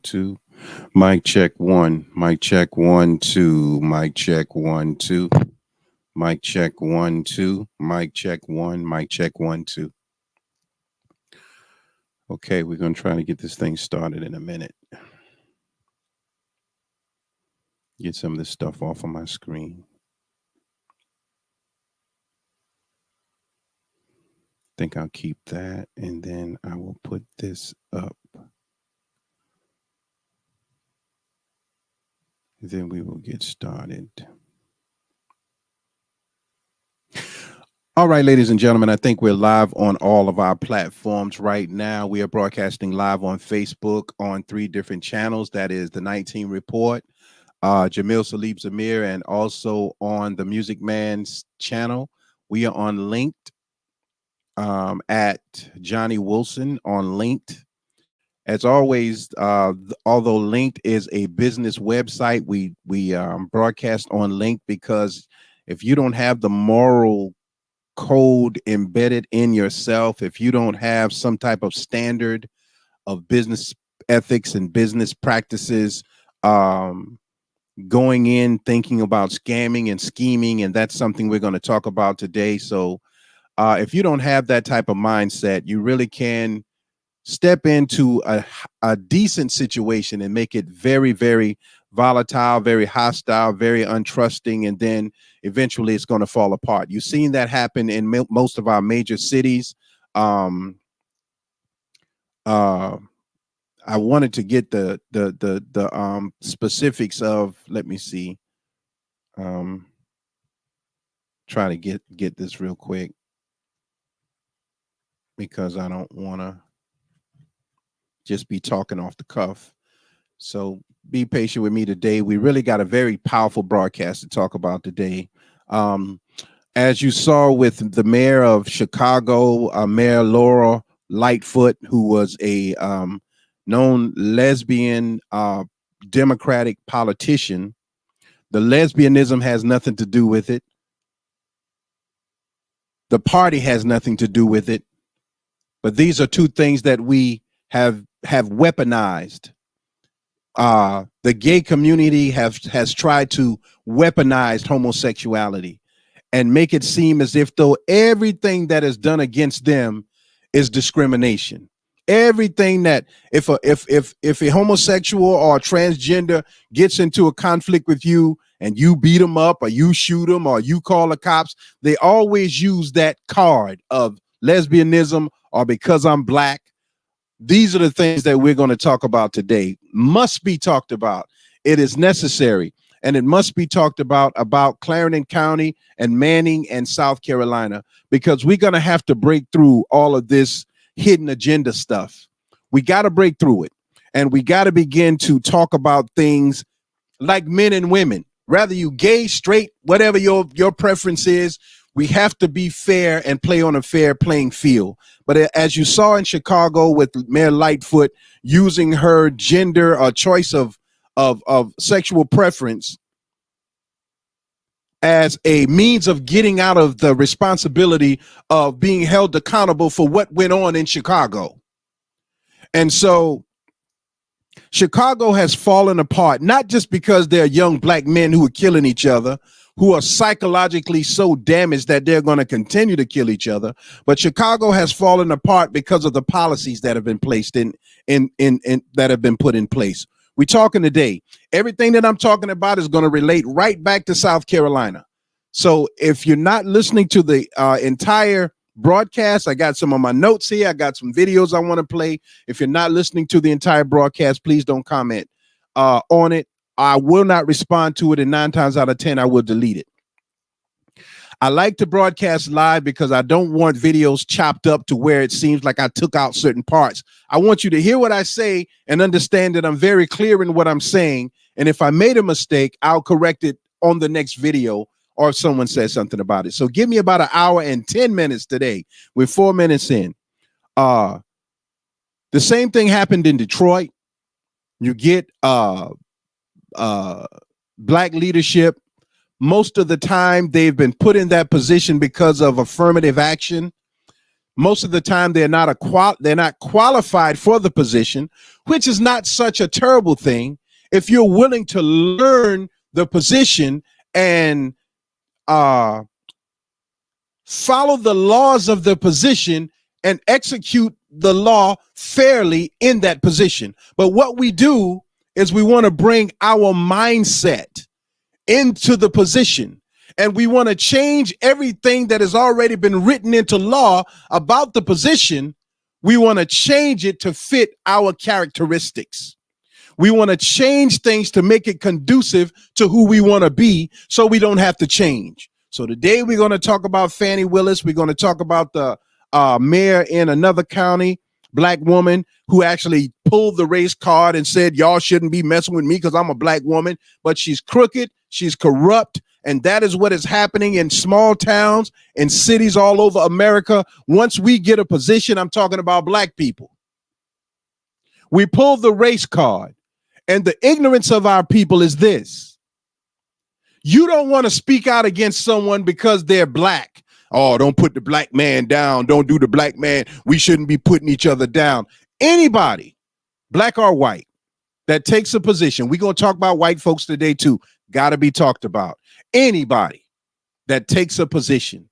2. Mic check 1. Mic check 1 2. Mic check 1 2. Mic check 1 2. Mic check 1. Mic check 1 2. Okay, we're going to try to get this thing started in a minute. Get some of this stuff off of my screen. I think I'll keep that, and then I will put this up. Then we will get started. All right, ladies and gentlemen, I think we're live on all of our platforms right now. We are broadcasting live on Facebook on 3 different channels. That is the 19 Report, Jamil Salib Zamir, and also on the Music Man's channel. We are on Linked at Johnny Wilson on Linked. As always, although Linked is a business website, we broadcast on Linked because if you don't have the moral code embedded in yourself, if you don't have some type of standard of business ethics and business practices, going in thinking about scamming and scheming, and that's something we're going to talk about today. So if you don't have that type of mindset, you really can step into a decent situation and make it very, very volatile, very hostile, very untrusting, and then eventually it's going to fall apart. You've seen that happen in most of our major cities. I wanted to get the specifics of, let me see. Try to get this real quick because I don't want to just be talking off the cuff. So be patient with me today. We really got a very powerful broadcast to talk about today. As you saw with the mayor of Chicago, Mayor Laura Lightfoot, who was a known lesbian Democratic politician, the lesbianism has nothing to do with it. The party has nothing to do with it. But these are 2 things that we have weaponized. The gay community has tried to weaponize homosexuality and make it seem as if though everything that is done against them is discrimination. Everything that if a homosexual or a transgender gets into a conflict with you and you beat them up or you shoot them or you call the cops, they always use that card of lesbianism or because I'm black. These are the things that we're going to talk about today. Must be talked about. It is necessary. And it must be talked about Clarendon County and Manning and South Carolina, because we're going to have to break through all of this hidden agenda stuff. We got to break through it. And we got to begin to talk about things like men and women, whether you gay, straight, whatever your preference is. We have to be fair and play on a fair playing field. But as you saw in Chicago with Mayor Lightfoot using her gender or choice of sexual preference as a means of getting out of the responsibility of being held accountable for what went on in Chicago. And so Chicago has fallen apart, not just because there are young black men who are killing each other, who are psychologically so damaged that they're going to continue to kill each other, but Chicago has fallen apart because of the policies that have been placed in that have been put in place. We're talking today. Everything that I'm talking about is going to relate right back to South Carolina. So if you're not listening to the entire broadcast, I got some of my notes here. I got some videos I want to play. If you're not listening to the entire broadcast, please don't comment on it. I will not respond to it, and 9 times out of 10, I will delete it. I like to broadcast live because I don't want videos chopped up to where it seems like I took out certain parts. I want you to hear what I say and understand that I'm very clear in what I'm saying. And if I made a mistake, I'll correct it on the next video or if someone says something about it. So give me about 1 hour and 10 minutes today. We're 4 minutes in. The same thing happened in Detroit. You get black leadership. Most of the time they've been put in that position because of affirmative action. Most of the time they're not qualified for the position. which is not such a terrible thing if you're willing to learn the position and follow the laws of the position and execute the law fairly in that position. But what we do is we want to bring our mindset into the position, and we want to change everything that has already been written into law about the position. We want to change it to fit our characteristics. We want to change things to make it conducive to who we want to be, so we don't have to change. So today we're going to talk about Fannie Willis. We're going to talk about the mayor in another county, black woman, who actually pulled the race card and said, y'all shouldn't be messing with me because I'm a black woman. But she's crooked, she's corrupt, and that is what is happening in small towns and cities all over America. Once we get a position, I'm talking about black people, we pull the race card. And the ignorance of our people is this: you don't want to speak out against someone because they're black. Oh, don't put the black man down. Don't do the black man. We shouldn't be putting each other down. Anybody, black or white, that takes a position, we're going to talk about white folks today too, got to be talked about. Anybody that takes a position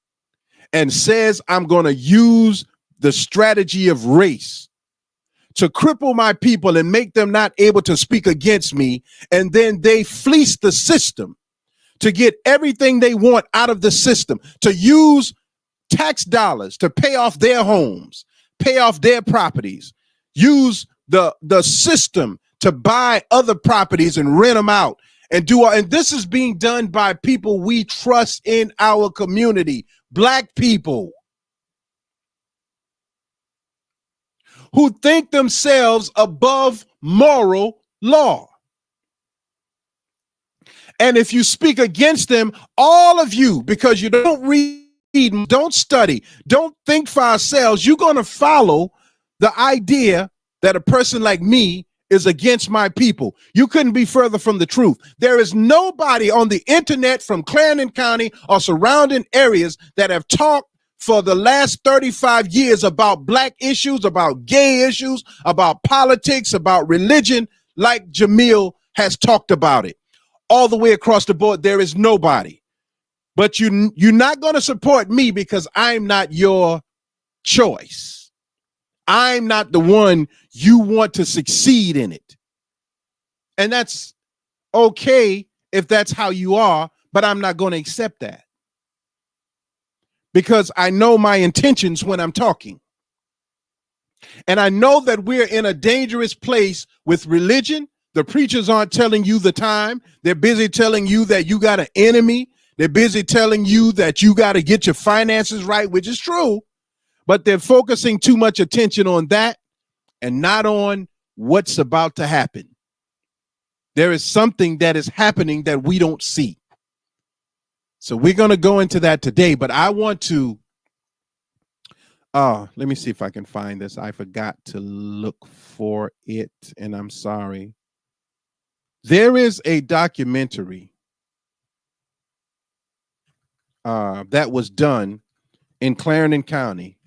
and says, I'm going to use the strategy of race to cripple my people and make them not able to speak against me, and then they fleece the system to get everything they want out of the system, to use tax dollars to pay off their homes, pay off their properties, use the system to buy other properties and rent them out and do all. And this is being done by people we trust in our community, black people who think themselves above moral law. And if you speak against them, all of you, because you don't read, don't study, don't think for ourselves, you're going to follow the idea that a person like me is against my people. You couldn't be further from the truth. There is nobody on the internet from Clarendon County or surrounding areas that have talked for the last 35 years about black issues, about gay issues, about politics, about religion, like Jamil has talked about it. All the way across the board, there is nobody. But you're not going to support me because I'm not your choice. I'm not the one you want to succeed in it. And that's okay if that's how you are, but I'm not going to accept that, because I know my intentions when I'm talking. And I know that we're in a dangerous place with religion. The preachers aren't telling you the time. They're busy telling you that you got an enemy. They're busy telling you that you got to get your finances right, which is true. But they're focusing too much attention on that and not on what's about to happen. There is something that is happening that we don't see. So we're going to go into that today, but I want to, let me see if I can find this. I forgot to look for it, and I'm sorry. There is a documentary that was done in Clarendon County.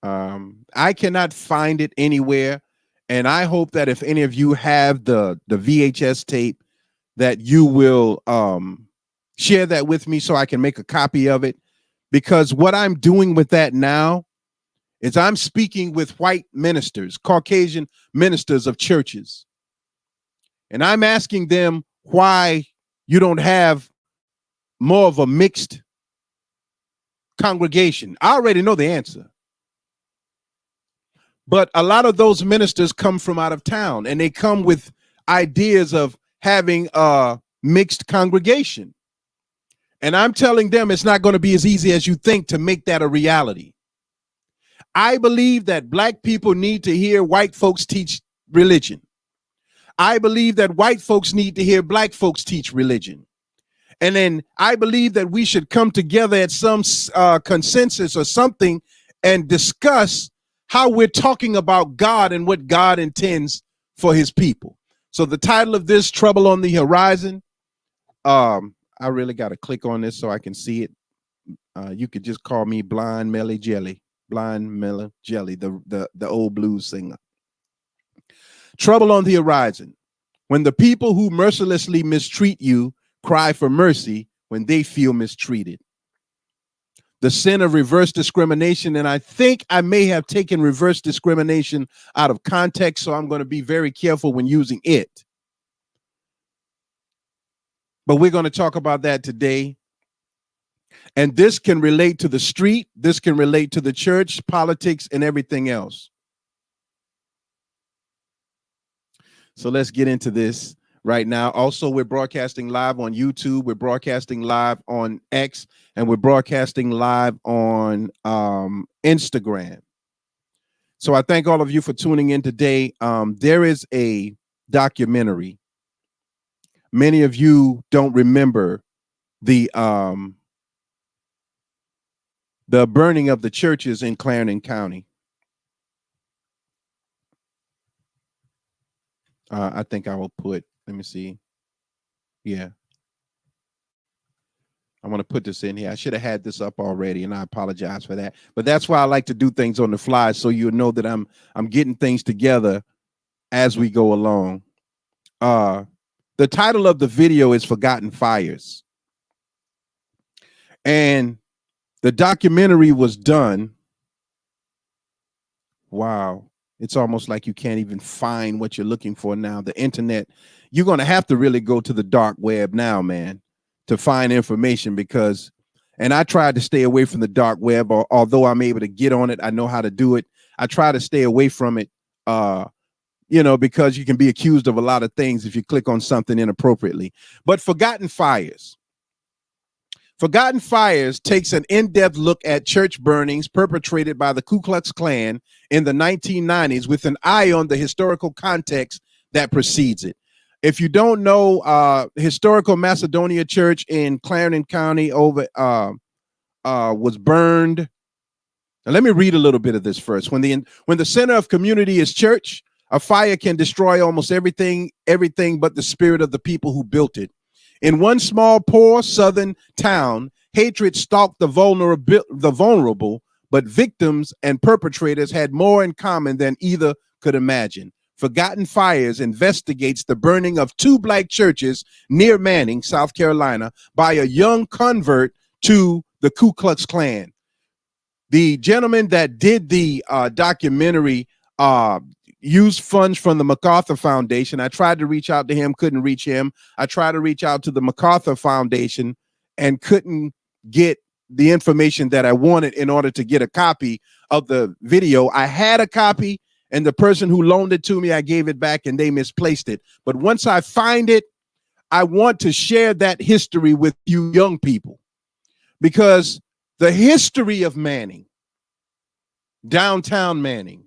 I cannot find it anywhere, and I hope that if any of you have the VHS tape, that you will share that with me so I can make a copy of it, because what I'm doing with that now is I'm speaking with white ministers, Caucasian ministers of churches, and I'm asking them why you don't have more of a mixed congregation. I already know the answer. But a lot of those ministers come from out of town, and they come with ideas of having a mixed congregation. And I'm telling them it's not going to be as easy as you think to make that a reality. I believe that black people need to hear white folks teach religion. I believe that white folks need to hear black folks teach religion. And then I believe that we should come together at some consensus or something and discuss how we're talking about God and what God intends for his people. So the title of this, Trouble on the Horizon, I really got to click on this so I can see it. You could just call me Blind Melly Jelly. Blind Mellow Jelly, the old blues singer. Trouble on the horizon. When the people who mercilessly mistreat you cry for mercy when they feel mistreated. The sin of reverse discrimination, and I think I may have taken reverse discrimination out of context, so I'm going to be very careful when using it. But we're going to talk about that today. And this can relate to the street, this can relate to the church, politics, and everything else. So let's get into this right now. Also, we're broadcasting live on YouTube, we're broadcasting live on X, and we're broadcasting live on Instagram. So I thank all of you for tuning in today. There is a documentary. Many of you don't remember the burning of the churches in Clarendon County. I think I will put, let me see. Yeah. I want to put this in here. I should have had this up already, and I apologize for that. But that's why I like to do things on the fly, so you know that I'm getting things together as we go along. The title of the video is Forgotten Fires. And the documentary was done. Wow. It's almost like you can't even find what you're looking for now. The internet, you're going to have to really go to the dark web now, man, to find information, because, and I tried to stay away from the dark web, although I'm able to get on it. I know how to do it. I try to stay away from it, you know, because you can be accused of a lot of things if you click on something inappropriately. But Forgotten Fires. Forgotten Fires takes an in-depth look at church burnings perpetrated by the Ku Klux Klan in the 1990s with an eye on the historical context that precedes it. If you don't know, historical Macedonia Church in Clarendon County was burned. Now, let me read a little bit of this first. When the center of community is church, a fire can destroy almost everything but the spirit of the people who built it. In one small, poor southern town, hatred stalked the vulnerable, but victims and perpetrators had more in common than either could imagine. Forgotten Fires investigates the burning of 2 black churches near Manning, South Carolina, by a young convert to the Ku Klux Klan. The gentleman that did the documentary used funds from the MacArthur Foundation. I tried to reach out to him, couldn't reach him. I tried to reach out to the MacArthur Foundation and couldn't get the information that I wanted in order to get a copy of the video. I had a copy, and the person who loaned it to me, I gave it back and they misplaced it. But once I find it, I want to share that history with you young people, because the history of Manning, downtown Manning,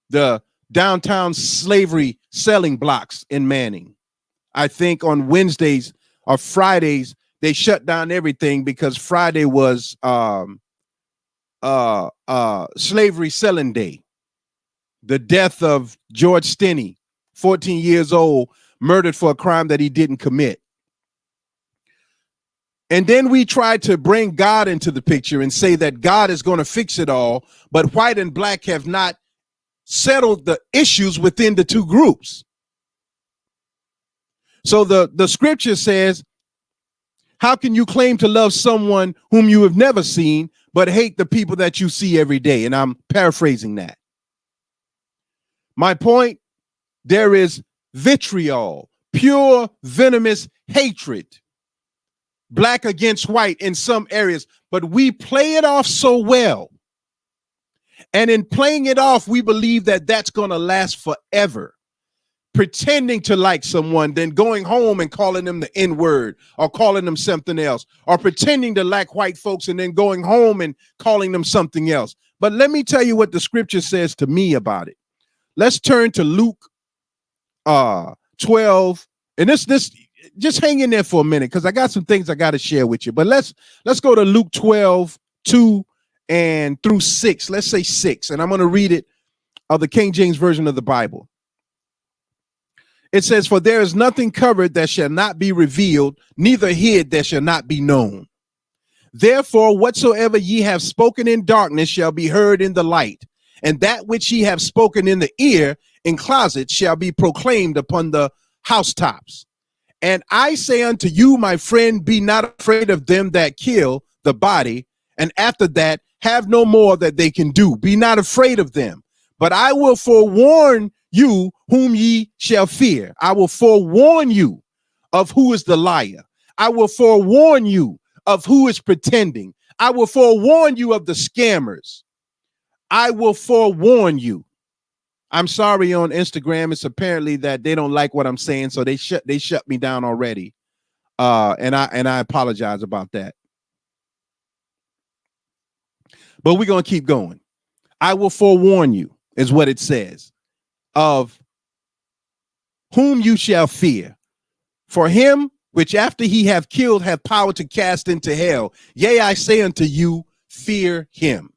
the downtown slavery selling blocks in Manning. I think on Wednesdays or Fridays, they shut down everything because Friday was slavery selling day. The death of George Stinney, 14 years old, murdered for a crime that he didn't commit. And then we tried to bring God into the picture and say that God is going to fix it all, but white and black have not settled the issues within the 2 groups. So the scripture says, how can you claim to love someone whom you have never seen, but hate the people that you see every day? And I'm paraphrasing that. My point, there is vitriol, pure venomous hatred, black against white in some areas, but we play it off so well. And in playing it off, we believe that that's going to last forever. Pretending to like someone, then going home and calling them the N-word or calling them something else, or pretending to like white folks and then going home and calling them something else. But let me tell you what the scripture says to me about it. Let's turn to Luke 12. And this just hang in there for a minute, because I got some things I got to share with you. But let's go to Luke 12, 2 and through 6. Let's say 6. And I'm going to read it of the King James Version of the Bible. It says, for there is nothing covered that shall not be revealed, neither hid that shall not be known. Therefore, whatsoever ye have spoken in darkness shall be heard in the light, and that which ye have spoken in the ear in closet shall be proclaimed upon the housetops. And I say unto you, my friend, be not afraid of them that kill the body, and after that have no more that they can do. Be not afraid of them. But I will forewarn you whom ye shall fear. I will forewarn you of who is the liar. I will forewarn you of who is pretending. I will forewarn you of the scammers. I will forewarn you. I'm sorry, on Instagram, it's apparently that they don't like what I'm saying, so they shut me down already. And I apologize about that. But we're going to keep going. I will forewarn you, is what it says, of whom you shall fear. For him which after he have killed have power to cast into hell. Yea, I say unto you, fear him.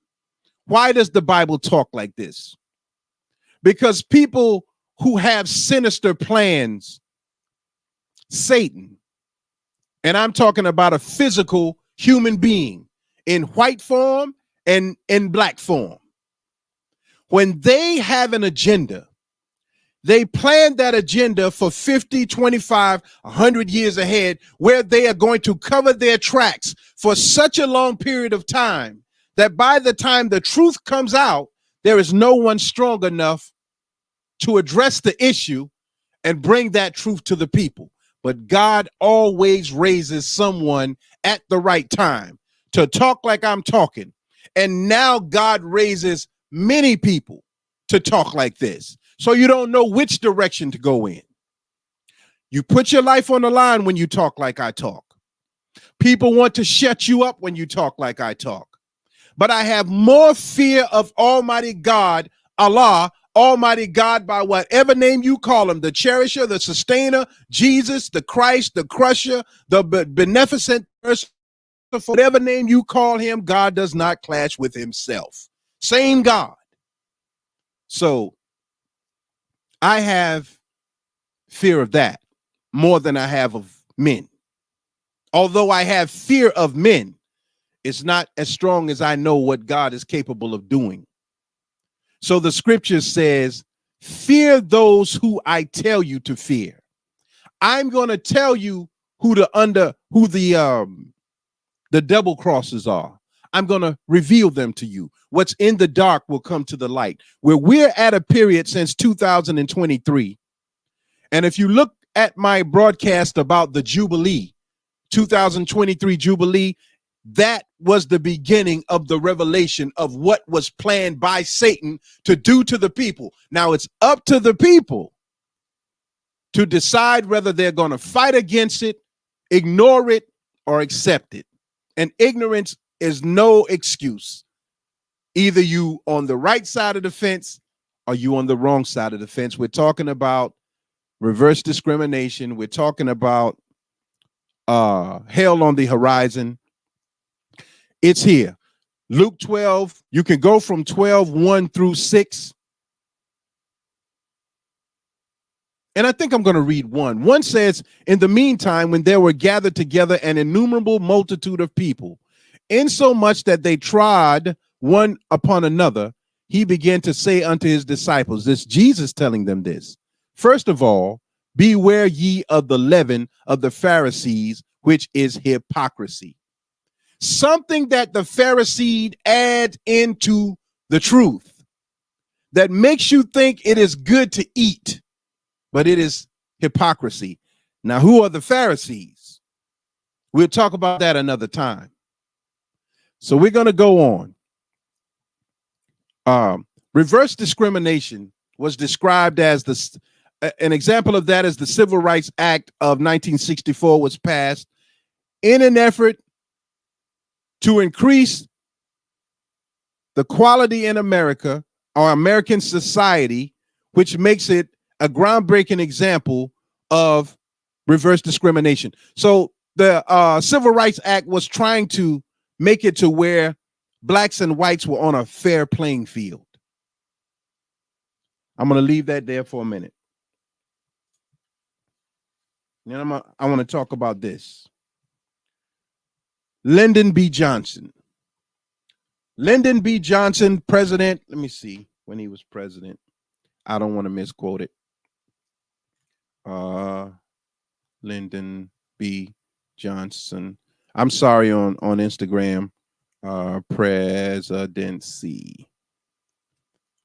Why does the Bible talk like this? Because people who have sinister plans, Satan, and I'm talking about a physical human being in white form and in black form, when they have an agenda, they plan that agenda for 50, 25, 100 years ahead, where they are going to cover their tracks for such a long period of time that by the time the truth comes out, there is no one strong enough to address the issue and bring that truth to the people. But God always raises someone at the right time to talk like I'm talking. And now God raises many people to talk like this. So you don't know which direction to go in. You put your life on the line when you talk like I talk. People want to shut you up when you talk like I talk. But I have more fear of Almighty God, Allah, Almighty God, by whatever name you call him, the cherisher, the sustainer, Jesus, the Christ, the crusher, the beneficent person, whatever name you call him, God does not clash with himself. Same God. So I have fear of that more than I have of men. Although I have fear of men, it's not as strong as I know what God is capable of doing. So the scripture says, fear those who I tell you to fear. I'm going to tell you who the double crosses are. I'm going to reveal them to you. What's in the dark will come to the light. Where we're at a period since 2023. And if you look at my broadcast about the Jubilee, 2023 Jubilee, that was the beginning of the revelation of what was planned by Satan to do to the people. Now it's up to the people to decide whether they're going to fight against it, ignore it, or accept it. And ignorance is no excuse. Either you on the right side of the fence or you on the wrong side of the fence. We're talking about reverse discrimination. We're talking about hell on the horizon. It's here. Luke 12, you can go from 12:1 through 6. And I think I'm going to read 1. 1 says, in the meantime, when there were gathered together an innumerable multitude of people, insomuch that they trod one upon another, he began to say unto his disciples, this Jesus telling them this, first of all, beware ye of the leaven of the Pharisees, which is hypocrisy. Something that the Pharisee adds into the truth that makes you think it is good to eat, but it is hypocrisy. Now, who are the Pharisees? We'll talk about that another time. So we're going to go on. Reverse discrimination was described as an example of that is the Civil Rights Act of 1964 was passed in an effort to increase the quality in America or American society, which makes it a groundbreaking example of reverse discrimination. So the Civil Rights Act was trying to make it to where blacks and whites were on a fair playing field. I'm going to leave that there for a minute. Then I want to talk about this. Lyndon B. Johnson. Lyndon B. Johnson, president. Let me see when he was president. I don't want to misquote it. Lyndon B. Johnson. I'm sorry on Instagram. Presidency.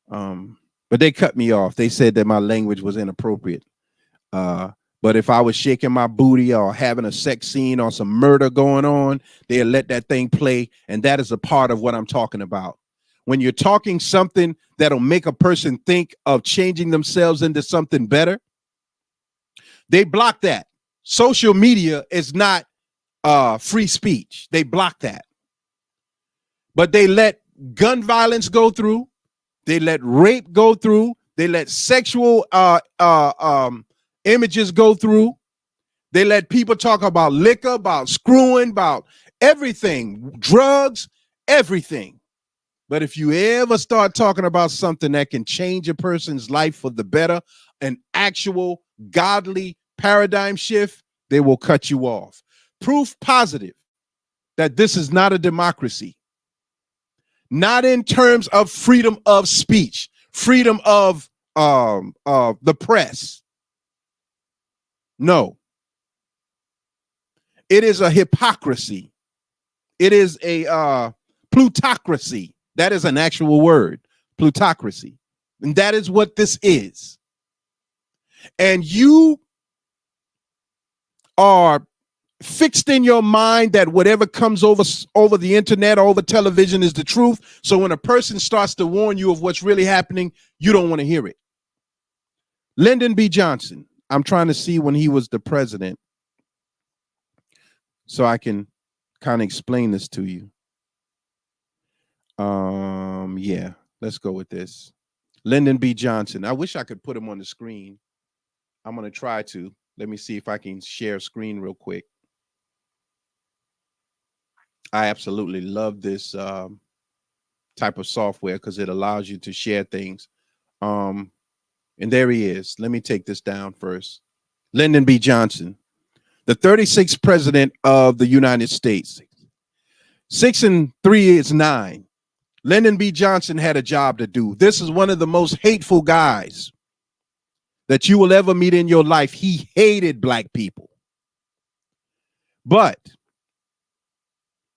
But they cut me off. They said that my language was inappropriate. But if I was shaking my booty or having a sex scene or some murder going on, they'll let that thing play. And that is a part of what I'm talking about. When you're talking something that'll make a person think of changing themselves into something better, they block that. Social media is not free speech. They block that. But they let gun violence go through. They let rape go through. They let sexual images go through. They let people talk about liquor, about screwing, about everything, drugs, everything. But if you ever start talking about something that can change a person's life for the better, an actual godly paradigm shift, they will cut you off. Proof positive that this is not a democracy. Not in terms of freedom of speech, freedom of the press. No. It is a hypocrisy. It is a plutocracy. That is an actual word, plutocracy. And that is what this is. And you are fixed in your mind that whatever comes over the internet or over television is the truth. So when a person starts to warn you of what's really happening, you don't want to hear it. Lyndon B. Johnson. I'm trying to see when he was the president so I can kind of explain this to you. Yeah, let's go with this. Lyndon B. Johnson. I wish I could put him on the screen. I'm going to try to. Let me see if I can share screen real quick. I absolutely love this type of software because it allows you to share things. And there he is. Let me take this down first. Lyndon B. Johnson, the 36th president of the United States. 6 and 3 is 9. Lyndon B. Johnson had a job to do. This is one of the most hateful guys that you will ever meet in your life. He hated black people. But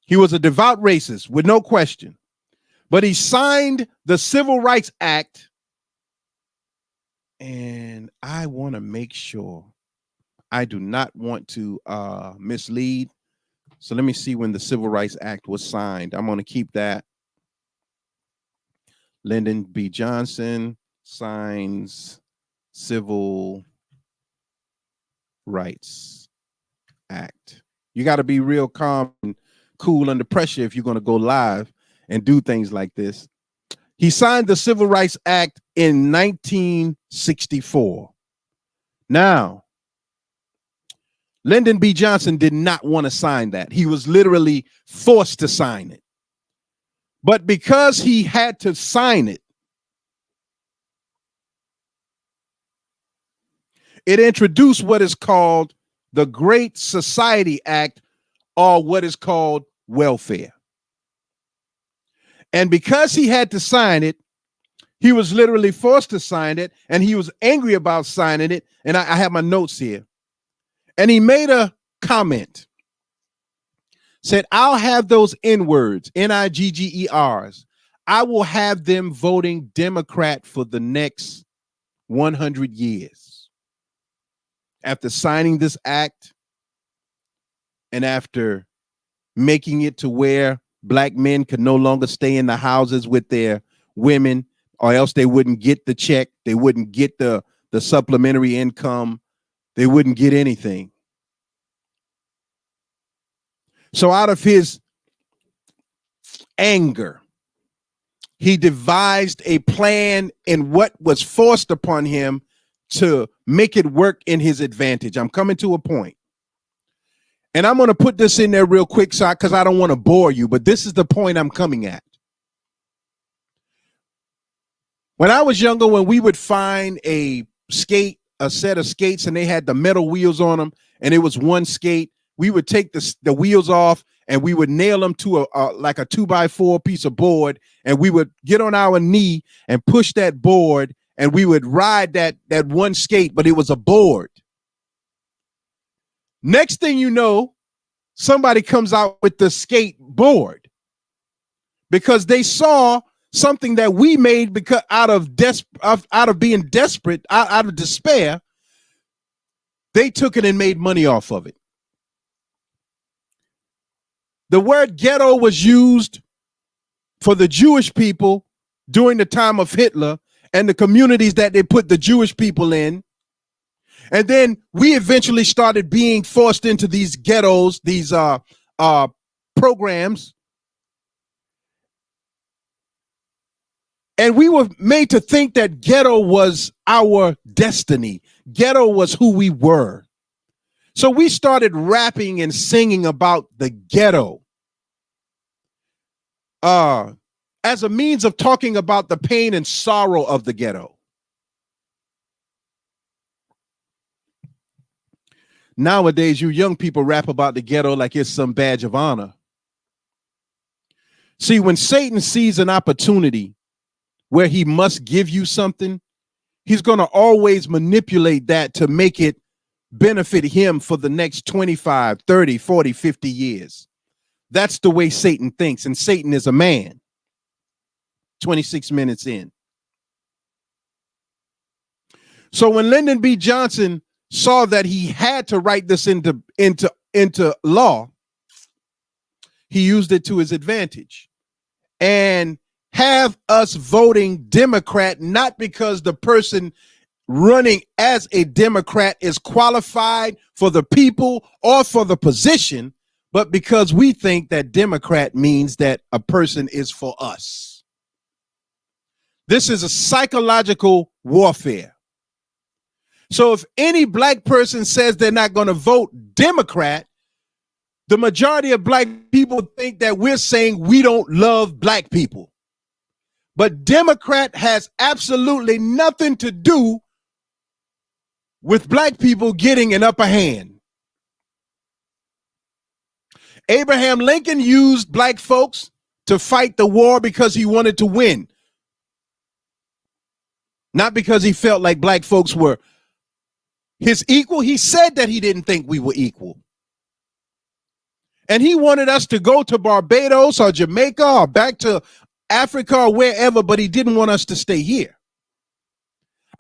he was a devout racist with no question. But he signed the Civil Rights Act. And I want to make sure I do not want to mislead. So let me see when the Civil Rights Act was signed. I'm going to keep that. Lyndon B. Johnson signs Civil Rights Act. You got to be real calm and cool under pressure if you're going to go live and do things like this. He signed the Civil Rights Act in 1964. Now, Lyndon B. Johnson did not want to sign that. He was literally forced to sign it. But because he had to sign it, it introduced what is called the Great Society Act, or what is called welfare. And because he had to sign it, he was literally forced to sign it, and he was angry about signing it. And I have my notes here. And he made a comment. Said, I'll have those N-words, N-I-G-G-E-Rs. I will have them voting Democrat for the next 100 years. After signing this act and after making it to where black men could no longer stay in the houses with their women, or else they wouldn't get the check, they wouldn't get the supplementary income, they wouldn't get anything. So out of his anger, he devised a plan in what was forced upon him to make it work in his advantage. I'm coming to a point. And I'm going to put this in there real quick because I don't want to bore you, but this is the point I'm coming at. When I was younger, when we would find a set of skates, and they had the metal wheels on them, and it was one skate, we would take the wheels off and we would nail them to like a 2x4 piece of board, and we would get on our knee and push that board, and we would ride that one skate, but it was a board. Next thing you know, somebody comes out with the skateboard because they saw something that we made because out of being desperate, out of despair. They took it and made money off of it. The word ghetto was used for the Jewish people during the time of Hitler and the communities that they put the Jewish people in. And then we eventually started being forced into these ghettos, these programs. And we were made to think that ghetto was our destiny. Ghetto was who we were. So we started rapping and singing about the ghetto as a means of talking about the pain and sorrow of the ghetto. Nowadays, you young people rap about the ghetto like it's some badge of honor. See, when Satan sees an opportunity where he must give you something, he's going to always manipulate that to make it benefit him for the next 25, 30, 40, 50 years. That's the way Satan thinks, and Satan is a man. 26 minutes in. So when Lyndon B. Johnson saw that he had to write this into law, he used it to his advantage and have us voting Democrat, not because the person running as a Democrat is qualified for the people or for the position, but because we think that Democrat means that a person is for us. This is a psychological warfare. So if any black person says they're not going to vote Democrat, the majority of black people think that we're saying we don't love black people. But Democrat has absolutely nothing to do with black people getting an upper hand. Abraham Lincoln used black folks to fight the war because he wanted to win, not because he felt like black folks were his equal. He said that he didn't think we were equal. And he wanted us to go to Barbados or Jamaica or back to Africa or wherever, but he didn't want us to stay here.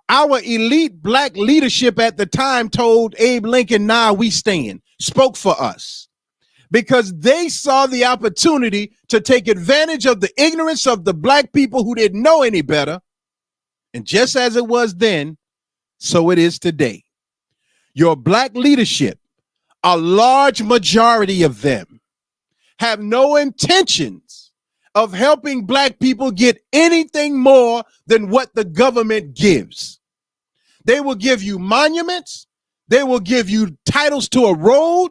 Our elite black leadership at the time told Abe Lincoln, nah, we staying, spoke for us, because they saw the opportunity to take advantage of the ignorance of the black people who didn't know any better. And just as it was then, so it is today. Your black leadership, a large majority of them, have no intentions of helping black people get anything more than what the government gives. They will give you monuments. They will give you titles to a road.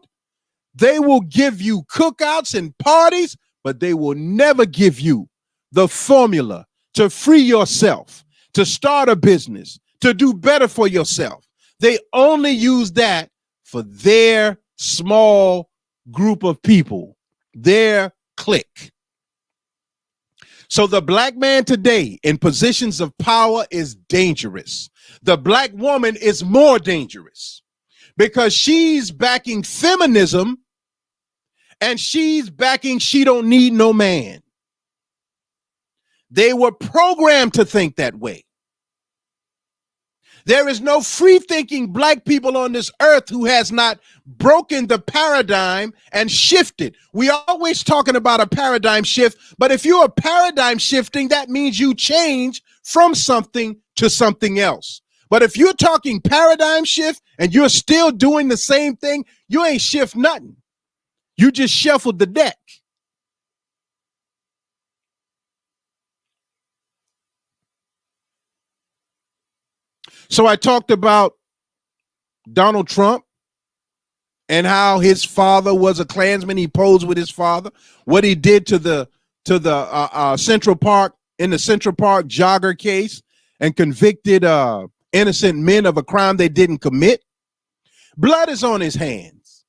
They will give you cookouts and parties, but they will never give you the formula to free yourself, to start a business, to do better for yourself. They only use that for their small group of people, their clique. So the black man today in positions of power is dangerous. The black woman is more dangerous because she's backing feminism and she's backing she don't need no man. They were programmed to think that way. There is no free-thinking black people on this earth who has not broken the paradigm and shifted. We are always talking about a paradigm shift, but if you're paradigm shifting, that means you change from something to something else. But if you're talking paradigm shift and you're still doing the same thing, you ain't shift nothing. You just shuffled the deck. So I talked about Donald Trump and how his father was a Klansman. He posed with his father. What he did to the Central Park, in the Central Park jogger case, and convicted innocent men of a crime they didn't commit. Blood is on his hands.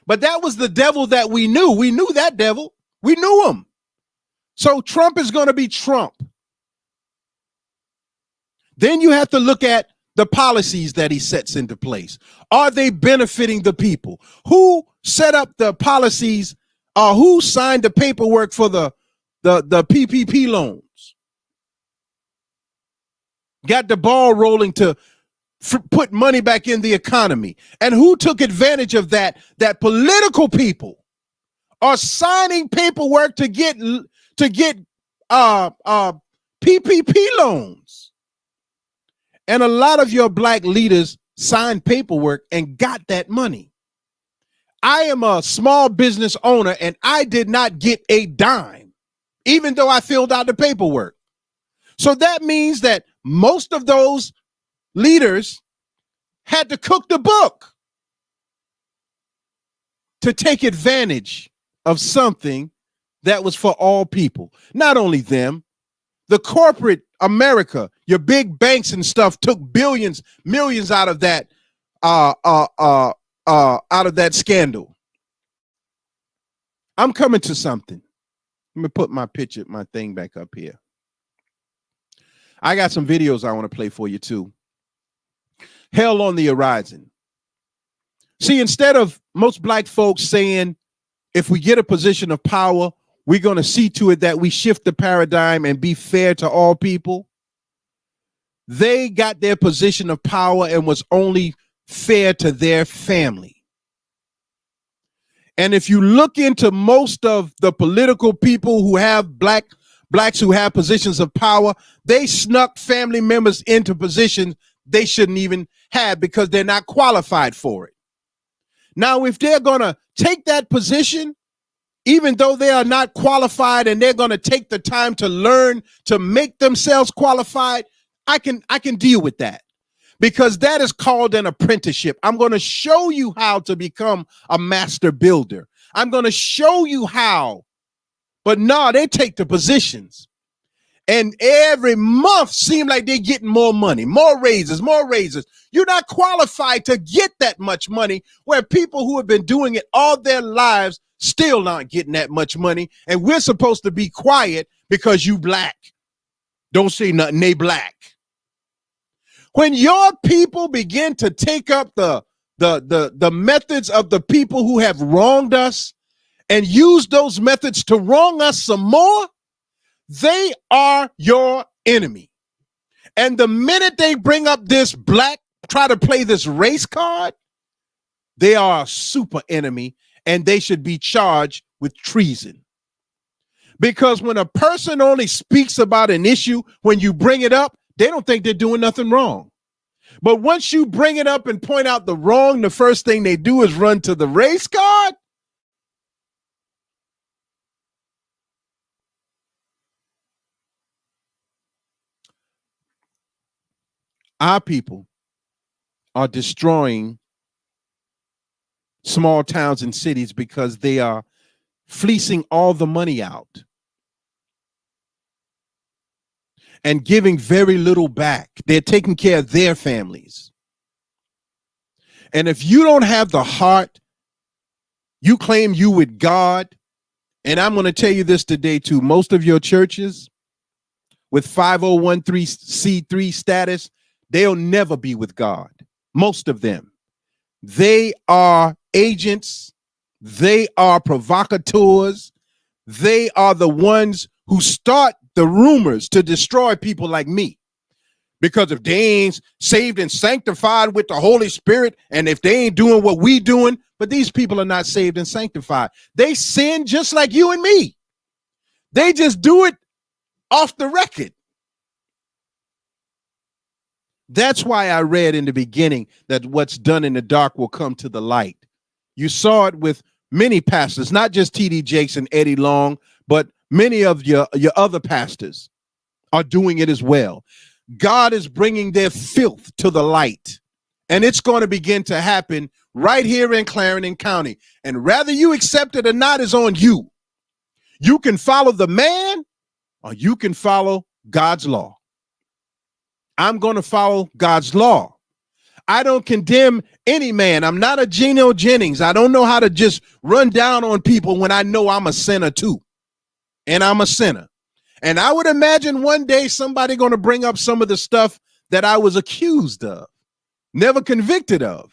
But that was the devil that we knew. We knew that devil. We knew him. So Trump is going to be Trump. Then you have to look at the policies that he sets into place. Are they benefiting the people? Who set up the policies? Who signed the paperwork for the PPP loans? Got the ball rolling to put money back in the economy. And who took advantage of that? That political people are signing paperwork to get PPP loans. And a lot of your black leaders signed paperwork and got that money. I am a small business owner and I did not get a dime, even though I filled out the paperwork. So that means that most of those leaders had to cook the book to take advantage of something that was for all people. Not only them, the corporate America, your big banks and stuff took billions, millions out of that scandal. I'm coming to something. Let me put my thing back up here. I got some videos I want to play for you too. Hell on the horizon. See, instead of most black folks saying, if we get a position of power, we're going to see to it that we shift the paradigm and be fair to all people. They got their position of power and was only fair to their family. And if you look into most of the political people who have blacks who have positions of power, they snuck family members into positions they shouldn't even have because they're not qualified for it. Now, if they're going to take that position, even though they are not qualified and they're going to take the time to learn to make themselves qualified, I can deal with that because that is called an apprenticeship. I'm going to show you how to become a master builder. I'm going to show you how. But no, they take the positions. And every month seem like they're getting more money, more raises, more raises. You're not qualified to get that much money where people who have been doing it all their lives still not getting that much money. And we're supposed to be quiet because you black. Don't say nothing, they black. When your people begin to take up the methods of the people who have wronged us and use those methods to wrong us some more, they are your enemy. And the minute they bring up this black, try to play this race card, they are a super enemy and they should be charged with treason. Because when a person only speaks about an issue, when you bring it up, they don't think they're doing nothing wrong. But once you bring it up and point out the wrong, the first thing they do is run to the race card. Our people are destroying small towns and cities because they are fleecing all the money out and giving very little back. They're taking care of their families. And if you don't have the heart, you claim you with God. And I'm going to tell you this today too. Most of your churches with 501c3 status, they'll never be with God. Most of them. They are agents. They are provocateurs. They are the ones who start the rumors to destroy people like me. Because if they ain't saved and sanctified with the Holy Spirit, and if they ain't doing what we doing, but these people are not saved and sanctified. They sin just like you and me. They just do it off the record. That's why I read in the beginning that what's done in the dark will come to the light. You saw it with many pastors, not just T.D. Jakes and Eddie Long, but many of your other pastors are doing it as well. God is bringing their filth to the light, and it's going to begin to happen right here in Clarendon County. And whether you accept it or not is on you. You can follow the man or you can follow God's law. I'm going to follow God's law. I don't condemn any man. I'm not a Geno Jennings. I don't know how to just run down on people when I know I'm a sinner too. And I'm a sinner. And I would imagine one day somebody going to bring up some of the stuff that I was accused of, never convicted of,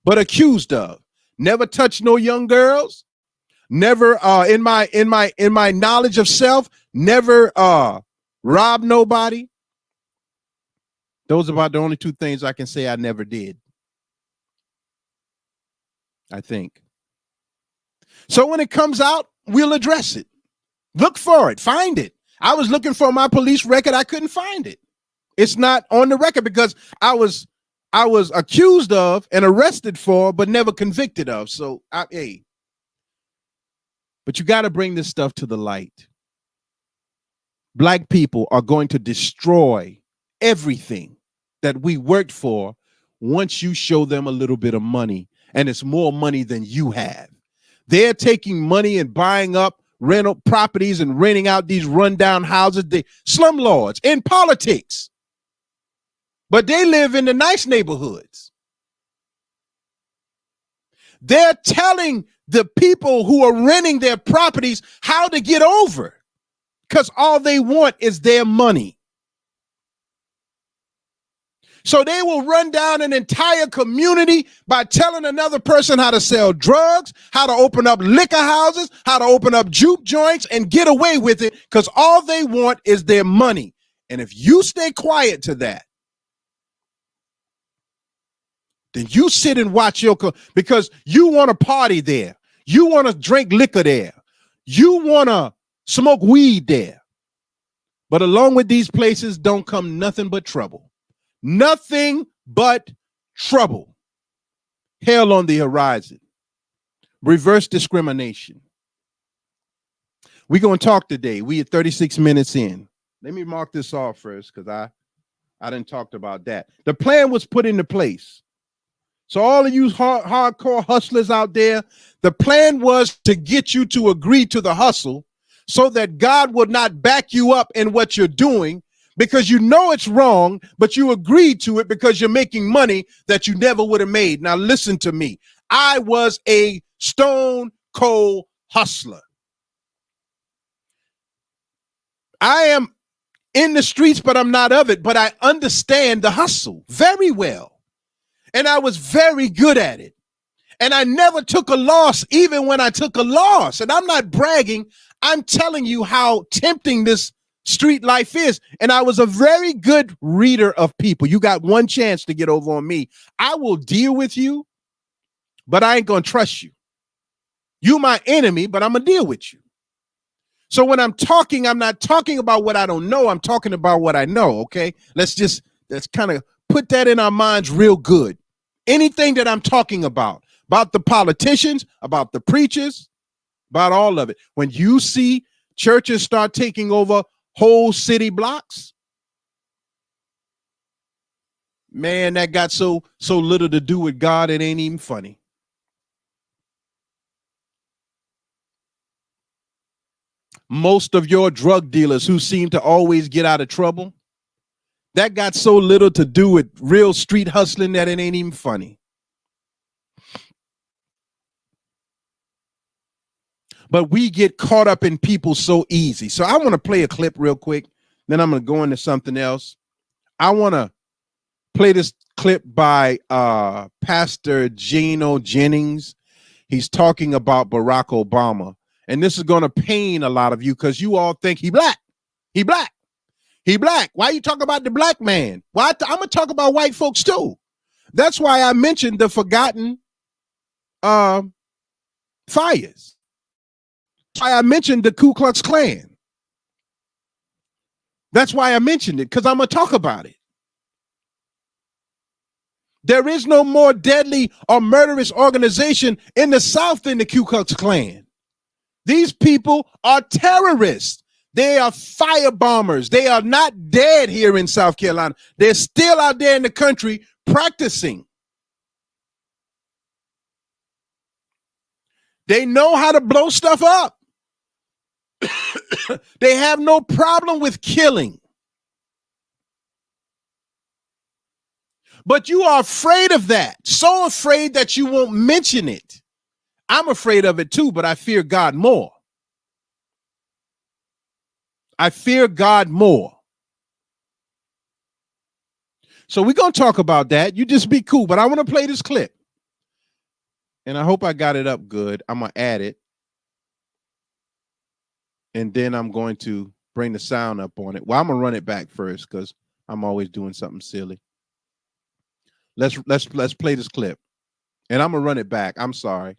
but accused of. Never touched no young girls. Never in my knowledge of self, never robbed nobody. Those are about the only two things I can say I never did, I think. So when it comes out, we'll address it. Look for it. Find it. I was looking for my police record. I couldn't find it. It's not on the record because I was accused of and arrested for, but never convicted of. So, hey. But you got to bring this stuff to the light. Black people are going to destroy everything that we worked for once you show them a little bit of money, and it's more money than you have. They're taking money and buying up rental properties and renting out these rundown houses, the slumlords in politics. But they live in the nice neighborhoods. They're telling the people who are renting their properties how to get over because all they want is their money. So they will run down an entire community by telling another person how to sell drugs, how to open up liquor houses, how to open up juke joints and get away with it because all they want is their money. And if you stay quiet to that, then you sit and watch because you want to party there. You want to drink liquor there. You want to smoke weed there. But along with these places don't come nothing but trouble. Nothing but trouble. Hell on the horizon. Reverse discrimination. We're going to talk today. We are 36 minutes in. Let me mark this off first because I didn't talk about that. The plan was put into place. So all of you hardcore hustlers out there, the plan was to get you to agree to the hustle so that God would not back you up in what you're doing because you know it's wrong, but you agreed to it because you're making money that you never would have made. Now listen to me. I was a stone cold hustler. I am in the streets, but I'm not of it, but I understand the hustle very well. And I was very good at it. And I never took a loss, even when I took a loss. And I'm not bragging. I'm telling you how tempting this street life is. And I was a very good reader of people. You got one chance to get over on me. I will deal with you, but I ain't going to trust you. You my enemy, but I'm going to deal with you. So when I'm talking, I'm not talking about what I don't know. I'm talking about what I know, okay? Let's kind of put that in our minds real good. Anything that I'm talking about the politicians, about the preachers, about all of it. When you see churches start taking over whole city blocks, man, that got so little to do with God, it ain't even funny. Most of your drug dealers who seem to always get out of trouble, that got so little to do with real street hustling that it ain't even funny. But we get caught up in people so easy. So I want to play a clip real quick. Then I'm going to go into something else. I want to play this clip by Pastor Geno Jennings. He's talking about Barack Obama. And this is going to pain a lot of you because you all think he black. He black. He black. Why you talk about the black man? Why I'm going to talk about white folks too. That's why I mentioned the forgotten fires. That's why I mentioned the Ku Klux Klan. That's why I mentioned it, because I'm going to talk about it. There is no more deadly or murderous organization in the South than the Ku Klux Klan. These people are terrorists. They are firebombers. They are not dead here in South Carolina. They're still out there in the country practicing. They know how to blow stuff up. They have no problem with killing. But you are afraid of that. So afraid that you won't mention it. I'm afraid of it too, but I fear God more. I fear God more. So we're going to talk about that. You just be cool. But I want to play this clip. And I hope I got it up good. I'm going to add it. And then I'm going to bring the sound up on it. Well, I'm going to run it back first because I'm always doing something silly. Let's play this clip. And I'm going to run it back. I'm sorry.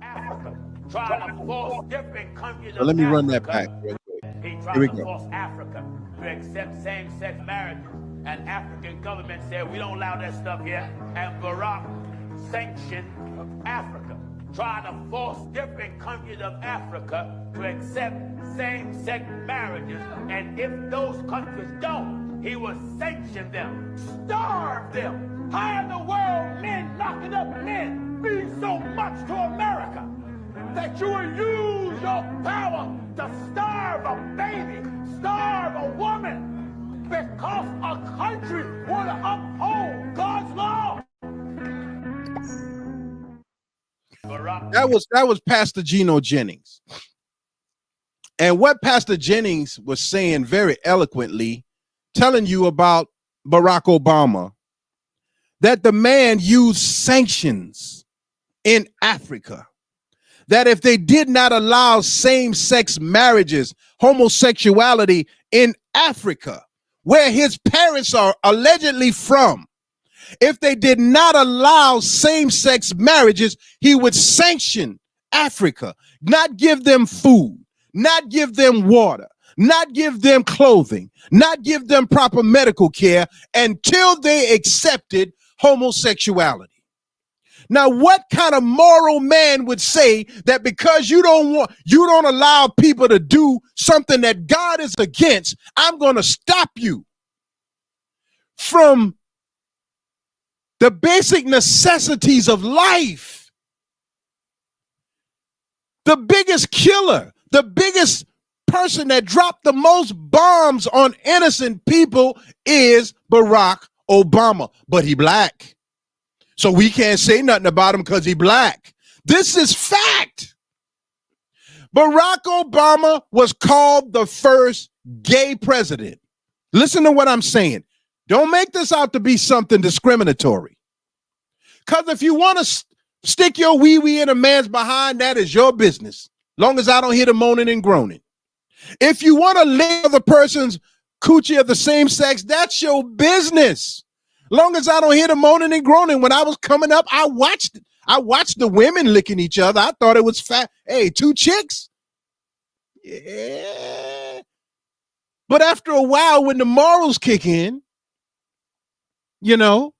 Africa, trying to force different countries So let me run that Africa. back. He Here tried we to go. force Africa to accept same-sex marriages, and African government said we don't allow that stuff here. And Barack sanctioned Africa, trying to force different countries of Africa to accept same-sex marriages. And if those countries don't, he will sanction them, starve them. How in the world men knocking up men mean so much to America that you will use your power to starve a baby, starve a woman, because a country want to uphold God's law? That was Pastor Geno Jennings. And what Pastor Jennings was saying very eloquently, telling you about Barack Obama, that the man used sanctions in Africa, that if they did not allow same-sex marriages, homosexuality in Africa, where his parents are allegedly from, if they did not allow same-sex marriages, he would sanction Africa, not give them food, not give them water, not give them clothing, not give them proper medical care until they accepted homosexuality. Now, what kind of moral man would say that because you don't allow people to do something that God is against, I'm going to stop you from the basic necessities of life? The biggest killer, the biggest person that dropped the most bombs on innocent people is Barack Obama, but he black. So we can't say nothing about him because he black. This is fact. Barack Obama was called the first gay president. Listen to what I'm saying. Don't make this out to be something discriminatory. Because if you want to stick your wee-wee in a man's behind, that is your business. Long as I don't hear the moaning and groaning. If you want to lick the person's coochie of the same sex, that's your business. Long as I don't hear the moaning and groaning. When I was coming up, I watched the women licking each other. I thought it was fat. Hey, two chicks? Yeah. But after a while, when the morals kick in, you know,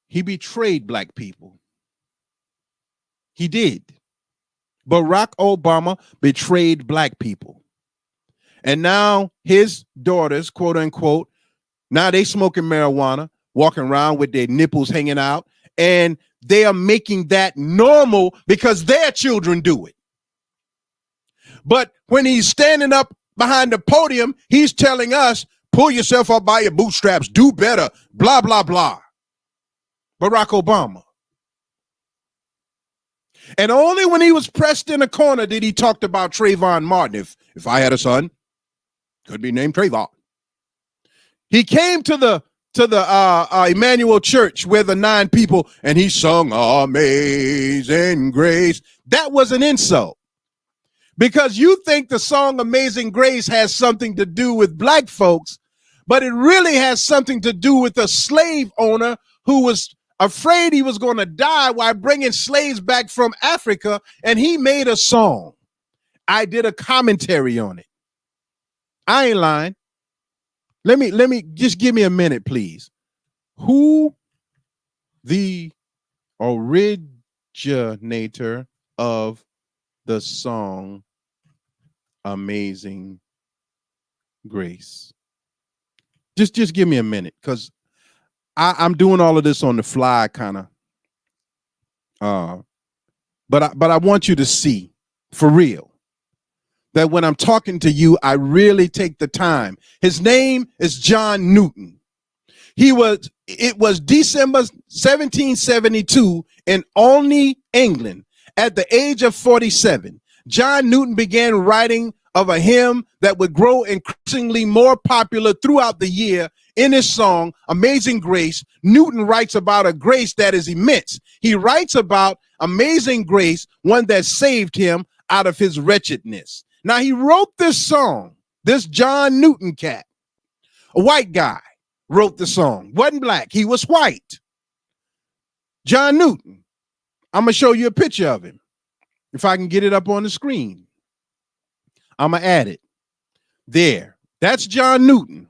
he betrayed black people. He did. Barack Obama betrayed black people. And now his daughters, quote unquote, now they smoking marijuana, walking around with their nipples hanging out, and they are making that normal because their children do it. But when he's standing up behind the podium, he's telling us, pull yourself up by your bootstraps, do better, blah, blah, blah. Barack Obama. And only when he was pressed in a corner did he talk about Trayvon Martin. If I had a son, could be named Trayvon. He came to the Emmanuel Church where the 9 people, and he sung Amazing Grace. That was an insult. Because you think the song Amazing Grace has something to do with black folks, but it really has something to do with a slave owner who was afraid he was going to die while bringing slaves back from Africa, and he made a song. I did a commentary on it. I ain't lying. Let me just give me a minute, please. Who the originator of the song Amazing Grace? Just give me a minute, because I'm doing all of this on the fly, kind of But I want you to see for real that when I'm talking to you, I really take the time. His name is John Newton. It was December 1772 in Olney, England. At the age of 47, John Newton began writing of a hymn that would grow increasingly more popular throughout the year. In his song, Amazing Grace, Newton writes about a grace that is immense. He writes about amazing grace, one that saved him out of his wretchedness. Now, he wrote this song, this John Newton cat, a white guy, wrote the song. Wasn't black, he was white. John Newton. I'm going to show you a picture of him. If I can get it up on the screen, I'm going to add it. There. That's John Newton.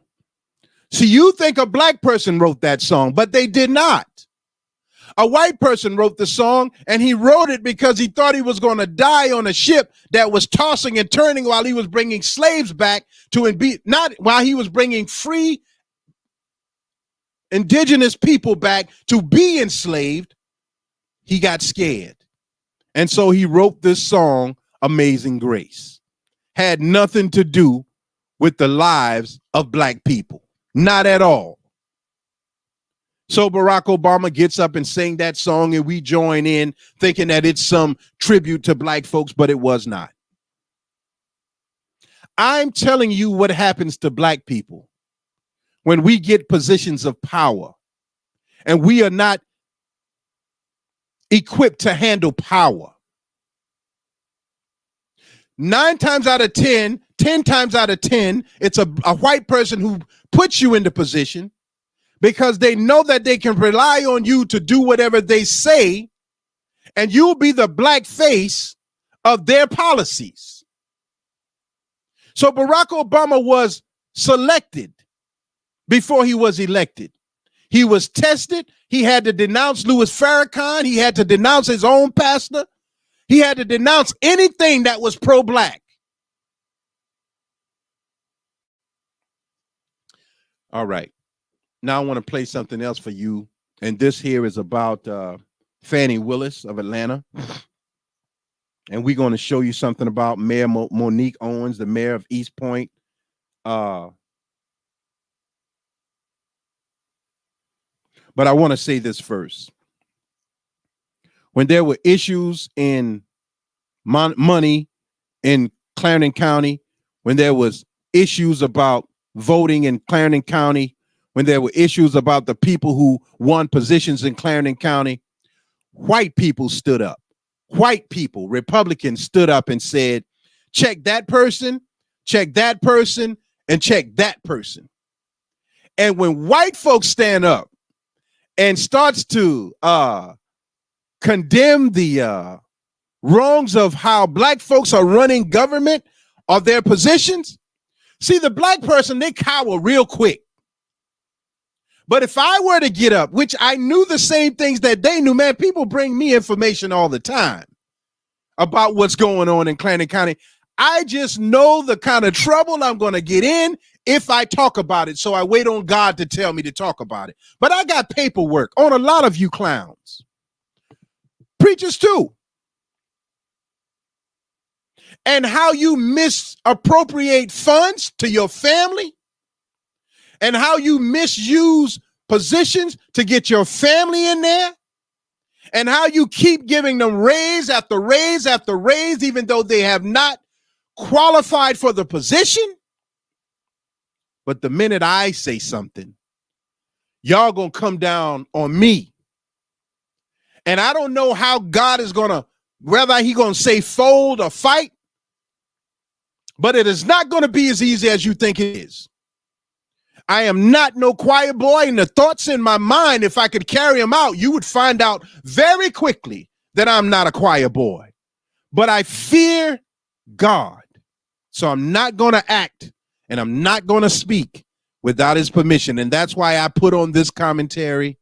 See, you think a black person wrote that song, but they did not. A white person wrote the song, and he wrote it because he thought he was going to die on a ship that was tossing and turning while he was bringing slaves back not while he was bringing free indigenous people back to be enslaved. He got scared. And so he wrote this song, Amazing Grace. Had nothing to do with the lives of black people. Not at all. So Barack Obama gets up and sings that song, and we join in thinking that it's some tribute to black folks, but it was not. I'm telling you what happens to black people when we get positions of power and we are not equipped to handle power. 9 times out of 10, 10 times out of 10, it's a white person who puts you into position because they know that they can rely on you to do whatever they say, and you'll be the black face of their policies. So Barack Obama was selected before he was elected. He was tested. He had to denounce Louis Farrakhan. He had to denounce his own pastor. He had to denounce anything that was pro-black. All right. Now I want to play something else for you. And this here is about Fannie Willis of Atlanta. And we're going to show you something about Mayor Monique Owens, the mayor of East Point. But I want to say this first. When there were issues in money in Clarendon County, when there was issues about voting in Clarendon County, when there were issues about the people who won positions in Clarendon County, white people stood up. White people, Republicans, stood up and said, check that person, and check that person. And when white folks stand up and starts to condemn the wrongs of how black folks are running government or their positions, see, the black person, they cower real quick. But if I were to get up, which I knew the same things that they knew, man, people bring me information all the time about what's going on in Clarendon County. I just know the kind of trouble I'm going to get in if I talk about it. So I wait on God to tell me to talk about it. But I got paperwork on a lot of you clowns. Preachers too. And how you misappropriate funds to your family, and how you misuse positions to get your family in there, and how you keep giving them raise after raise after raise, even though they have not qualified for the position. But the minute I say something, y'all gonna come down on me. And I don't know how God is gonna, whether he gonna say fold or fight, but it is not gonna be as easy as you think it is. I am not no choir boy, and the thoughts in my mind, if I could carry them out, you would find out very quickly that I'm not a choir boy. But I fear God, so I'm not going to act and I'm not going to speak without his permission. And that's why I put on this commentary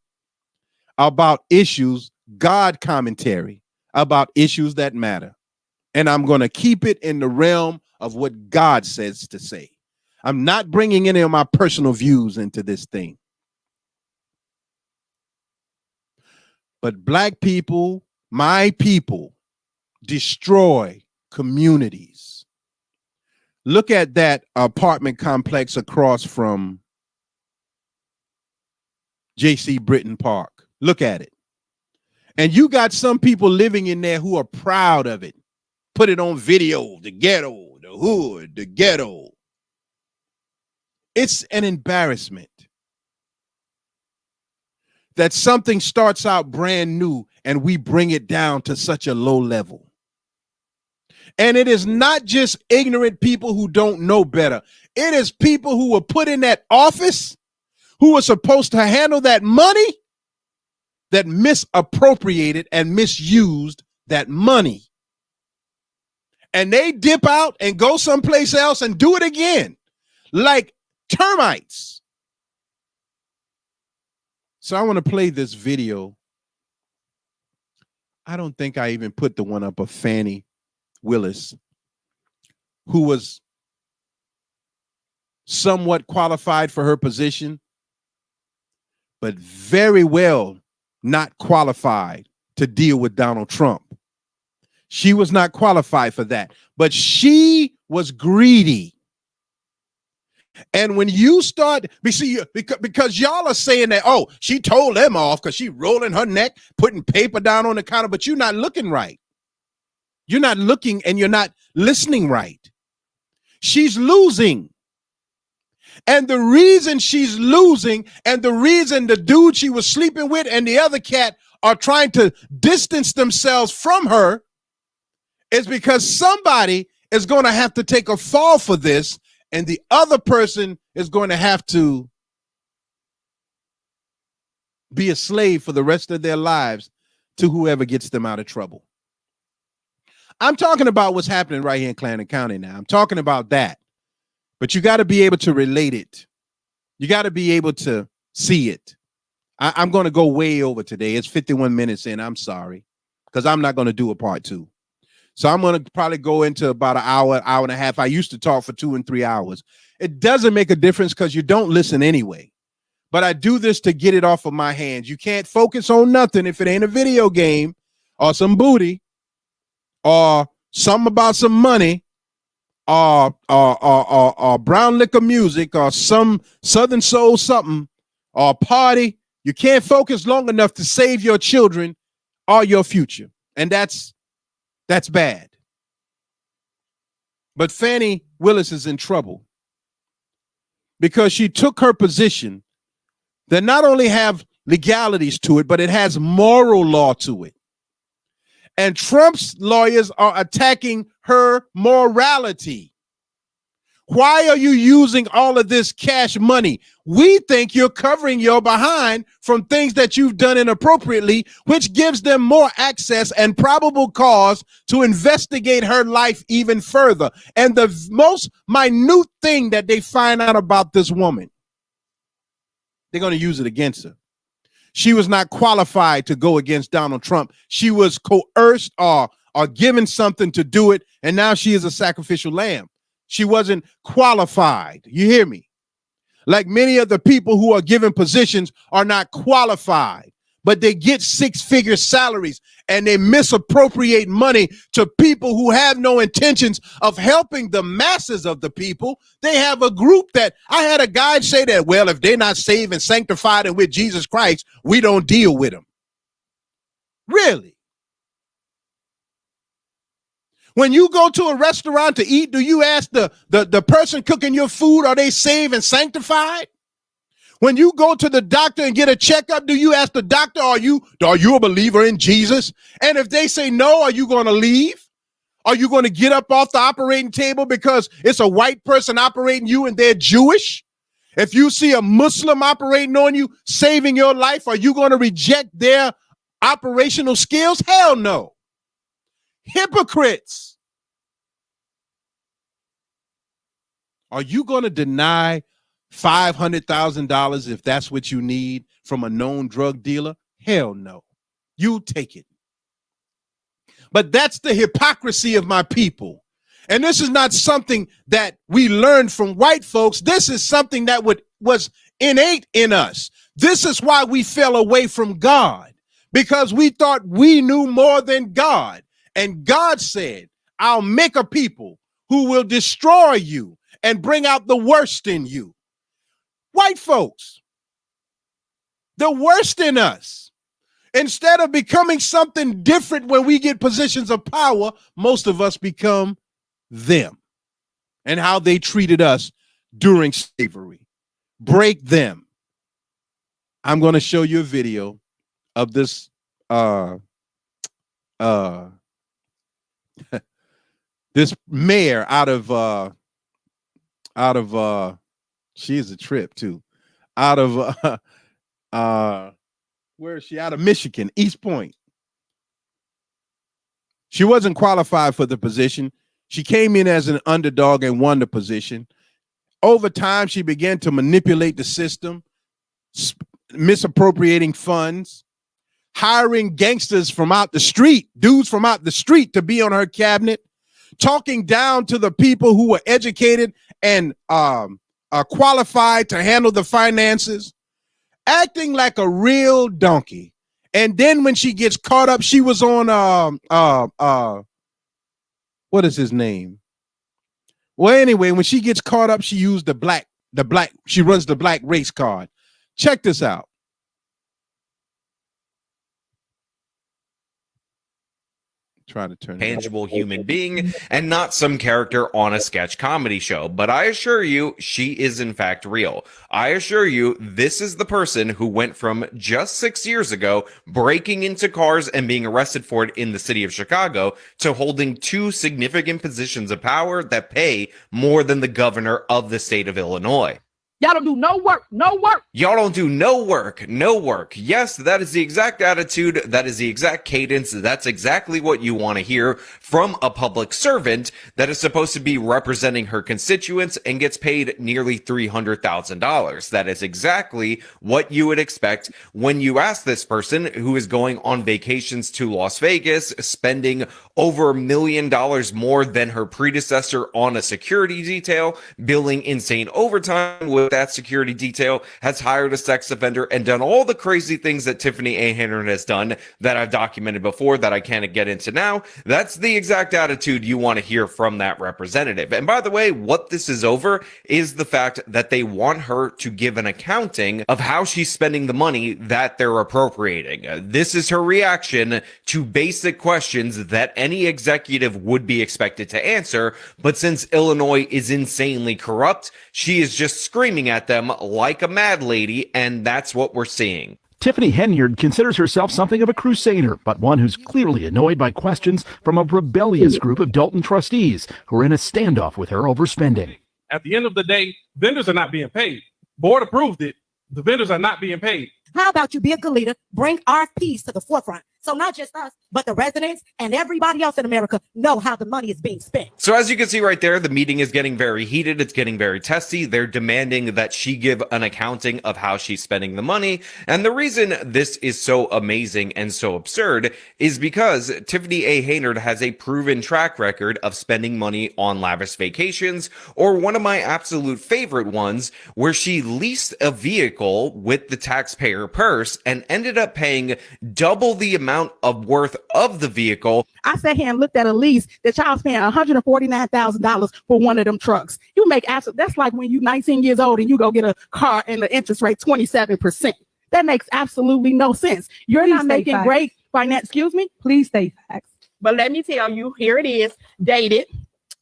about issues, God commentary about issues that matter. And I'm going to keep it in the realm of what God says to say. I'm not bringing any of my personal views into this thing. But black people, my people, destroy communities. Look at that apartment complex across from J.C. Britton Park. Look at it. And you got some people living in there who are proud of it. Put it on video, the ghetto, the hood, the ghetto. It's an embarrassment that something starts out brand new and we bring it down to such a low level. And it is not just ignorant people who don't know better. It is people who were put in that office, who were supposed to handle that money, that misappropriated and misused that money. And they dip out and go someplace else and do it again, like termites. So I want to play this video. I don't think I even put the one up of Fannie Willis, who was somewhat qualified for her position, but very well not qualified to deal with Donald Trump. She was not qualified for that, but she was greedy. And when you start, because y'all are saying that, oh, she told them off because she rolling her neck, putting paper down on the counter, but you're not looking right. You're not looking and you're not listening right. She's losing. And the reason she's losing and the reason the dude she was sleeping with and the other cat are trying to distance themselves from her is because somebody is going to have to take a fall for this, and the other person is going to have to be a slave for the rest of their lives to whoever gets them out of trouble. I'm talking about what's happening right here in Clarendon County now. I'm talking about that. But you got to be able to relate it. You got to be able to see it. I'm going to go way over today. It's 51 minutes in. I'm sorry, because I'm not going to do a part 2. So I'm going to probably go into about an hour, hour and a half. I used to talk for 2 and 3 hours. It doesn't make a difference because you don't listen anyway. But I do this to get it off of my hands. You can't focus on nothing if it ain't a video game or some booty or something about some money or brown liquor music or some Southern soul something or party. You can't focus long enough to save your children or your future. And that's bad. But Fannie Willis is in trouble because she took her position that not only have legalities to it, but it has moral law to it. And Trump's lawyers are attacking her morality. Why are you using all of this cash money? We think you're covering your behind from things that you've done inappropriately, which gives them more access and probable cause to investigate her life even further. And the most minute thing that they find out about this woman, they're going to use it against her. She was not qualified to go against Donald Trump. She was coerced or given something to do it, and now she is a sacrificial lamb. She wasn't qualified. You hear me? Like many of the people who are given positions are not qualified, but they get 6-figure salaries and they misappropriate money to people who have no intentions of helping the masses of the people. They have a group that I had a guy say that, well, if they're not saved and sanctified and with Jesus Christ, we don't deal with them. Really? When you go to a restaurant to eat, do you ask the person cooking your food, are they saved and sanctified? When you go to the doctor and get a checkup, do you ask the doctor, are you a believer in Jesus? And if they say no, are you going to leave? Are you going to get up off the operating table because it's a white person operating you and they're Jewish? If you see a Muslim operating on you, saving your life, are you going to reject their operational skills? Hell no. Hypocrites. Are you going to deny $500,000 if that's what you need from a known drug dealer? Hell no. You take it. But that's the hypocrisy of my people. And this is not something that we learned from white folks. This is something that was innate in us. This is why we fell away from God, because we thought we knew more than God. And God said, I'll make a people who will destroy you and bring out the worst in you. White folks, the worst in us. Instead of becoming something different when we get positions of power, most of us become them and how they treated us during slavery. Break them. I'm going to show you a video of this this mayor out of she is a trip too. Out of where is she? Out of Michigan, East Point. She wasn't qualified for the position. She came in as an underdog and won the position. Over time, she began to manipulate the system, misappropriating funds, hiring gangsters from out the street, dudes from out the street to be on her cabinet, talking down to the people who were educated and qualified to handle the finances, acting like a real donkey. And then when she gets caught up, she was on what is his name? Well, anyway, when she gets caught up, she used she runs the black race card. Check this out. Try to turn tangible human being and not some character on a sketch comedy show. But I assure you, she is in fact real. I assure you, this is the person who went from just 6 years ago breaking into cars and being arrested for it in the city of Chicago to holding 2 significant positions of power that pay more than the governor of the state of Illinois. Y'all don't do no work, no work. Y'all don't do no work, no work. Yes, that is the exact attitude. That is the exact cadence. That's exactly what you want to hear from a public servant that is supposed to be representing her constituents and gets paid nearly $300,000. That is exactly what you would expect when you ask this person who is going on vacations to Las Vegas, spending over $1 million more than her predecessor on a security detail, billing insane overtime with that security detail, has hired a sex offender and done all the crazy things that Tiffany A. Henry has done that I've documented before that I can't get into now. That's the exact attitude you want to hear from that representative. And by the way, what this is over is the fact that they want her to give an accounting of how she's spending the money that they're appropriating. This is her reaction to basic questions that any executive would be expected to answer. But since Illinois is insanely corrupt, she is just screaming at them like a mad lady, and that's what we're seeing. Tiffany Henyard considers herself something of a crusader, but one who's clearly annoyed by questions from a rebellious group of Dalton trustees who are in a standoff with her over spending. At the end of the day, vendors are not being paid. Board approved it. The vendors are not being paid. How about you be a good leader, bring RFPs to the forefront, so not just us, but the residents and everybody else in America know how the money is being spent. So as you can see right there, the meeting is getting very heated. It's getting very testy. They're demanding that she give an accounting of how she's spending the money. And the reason this is so amazing and so absurd is because Tiffany A. Henyard has a proven track record of spending money on lavish vacations, or one of my absolute favorite ones, where she leased a vehicle with the taxpayer purse and ended up paying double the amount of worth of the vehicle. I sat here and looked at a lease that y'all's paying $149,000 for one of them trucks. You make absolutely, that's like when you're 19 years old and you go get a car and the interest rate 27%. That makes absolutely no sense. You're Please not making facts. great finance, excuse me? Please state facts. But let me tell you, here it is, dated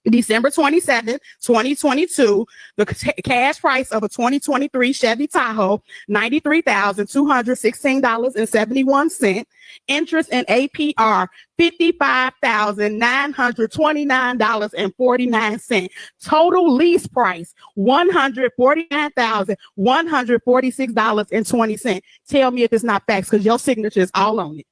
December 27th, 2022. The cash price of a 2023 Chevy Tahoe, $93,216.71. Interest and APR, $55,929.49. Total lease price, $149,146.20. Tell me if it's not facts, because your signature is all on it.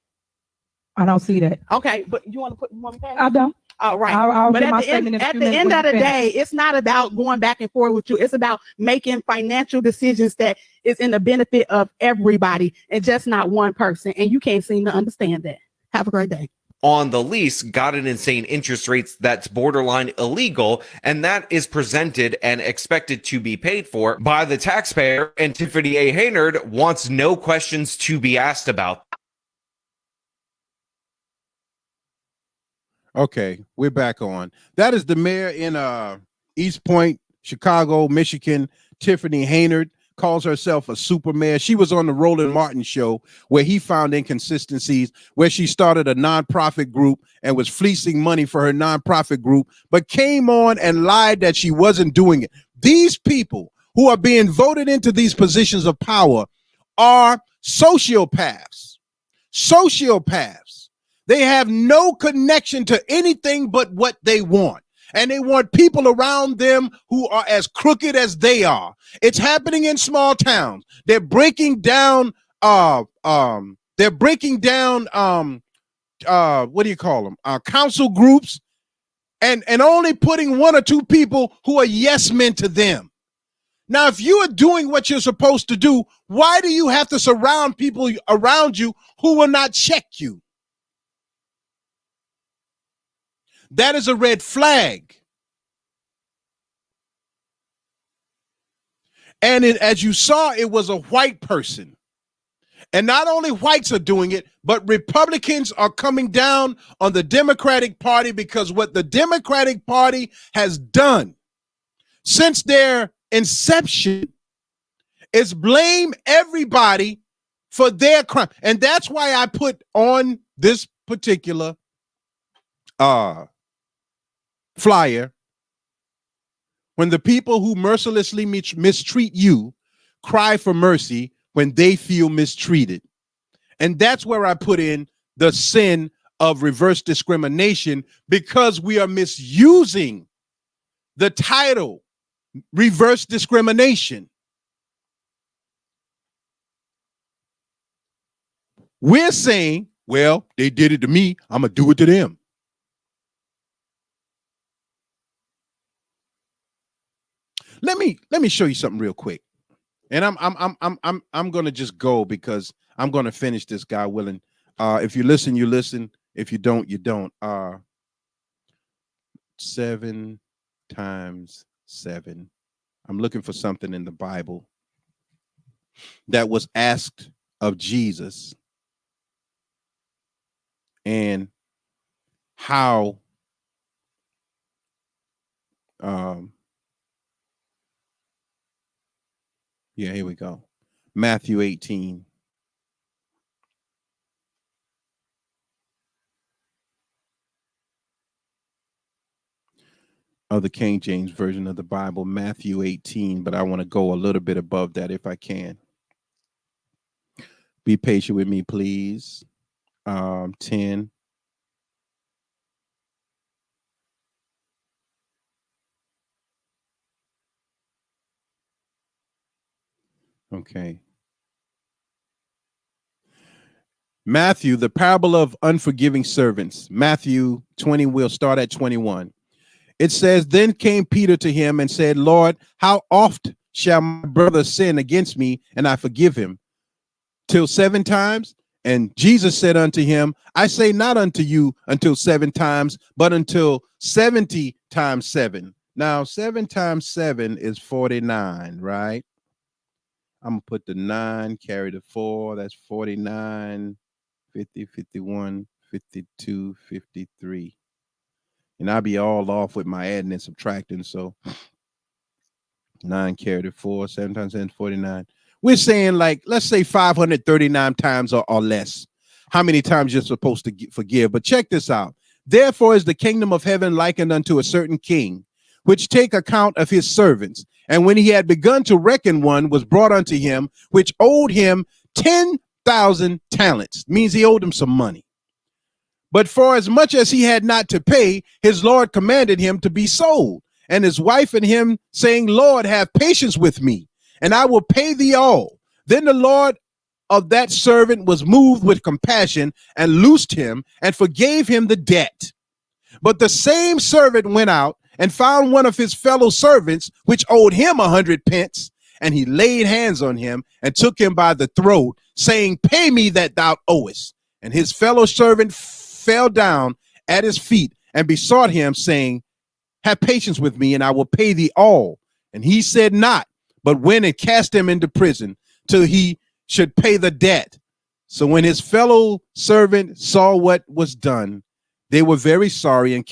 I don't see that. Okay, but you want to put one back? I don't. All right. I'll But get my at the statement end, in a at few the minutes end when of you the finish. day, it's not about going back and forth with you. It's about making financial decisions that is in the benefit of everybody and just not one person. And you can't seem to understand that. Have a great day. On the lease, got an insane interest rates that's borderline illegal, and that is presented and expected to be paid for by the taxpayer, and Tiffany A. Henyard wants no questions to be asked about. Okay, we're back on. That is the mayor in East Point, Chicago, Michigan. Tiffany Haynard calls herself a super mayor. She was on the Roland Martin show where he found inconsistencies, where she started a nonprofit group and was fleecing money for her nonprofit group, but came on and lied that she wasn't doing it. These people who are being voted into these positions of power are sociopaths. Sociopaths. They have no connection to anything but what they want. And they want people around them who are as crooked as they are. It's happening in small towns. They're breaking down what do you call them? Council groups and only putting one or two people who are yes men to them. Now, if you are doing what you're supposed to do, why do you have to surround people around you who will not check you? That is a red flag. And as you saw, it was a white person. And not only whites are doing it, but Republicans are coming down on the Democratic Party, because what the Democratic Party has done since their inception is blame everybody for their crime. And that's why I put on this particular flyer, when the people who mercilessly mistreat you cry for mercy when they feel mistreated. And that's where I put in the sin of reverse discrimination, because we are misusing the title reverse discrimination. We're saying, well, they did it to me, I'm gonna do it to them. Let me show you something real quick, and I'm gonna just go because I'm gonna finish this, God willing. If you listen, you listen. If you don't, you don't. 7 times 7. I'm looking for something in the Bible that was asked of Jesus, and how yeah, here we go. Matthew 18. Of the King James Version of the Bible, Matthew 18, but I want to go a little bit above that if I can. Be patient with me, please. 10. Okay. Matthew, the parable of unforgiving servants. Matthew 20, we'll start at 21. It says, then came Peter to him and said, Lord, how oft shall my brother sin against me and I forgive him? Till 7 times? And Jesus said unto him, I say not unto you until 7 times, but until 70 times 7. Now, 7 times 7 is 49, right? I'm going to put the 9, carry the 4. That's 49, 50, 51, 52, 53. And I'll be all off with my adding and subtracting. So 9 carry the 4, 7 times 7, 49. We're saying, like, let's say 539 times or less. How many times you're supposed to forgive? But check this out. Therefore is the kingdom of heaven likened unto a certain king, which take account of his servants. And when he had begun to reckon, one was brought unto him, which owed him 10,000 talents. Means he owed him some money. But for as much as he had not to pay, his Lord commanded him to be sold. And his wife and him, saying, Lord, have patience with me, and I will pay thee all. Then the Lord of that servant was moved with compassion and loosed him and forgave him the debt. But the same servant went out and found one of his fellow servants, which owed him 100 pence. And he laid hands on him and took him by the throat, saying, pay me that thou owest. And his fellow servant fell down at his feet and besought him, saying, have patience with me, and I will pay thee all. And he said not, but went and cast him into prison till he should pay the debt. So when his fellow servant saw what was done, they were very sorry and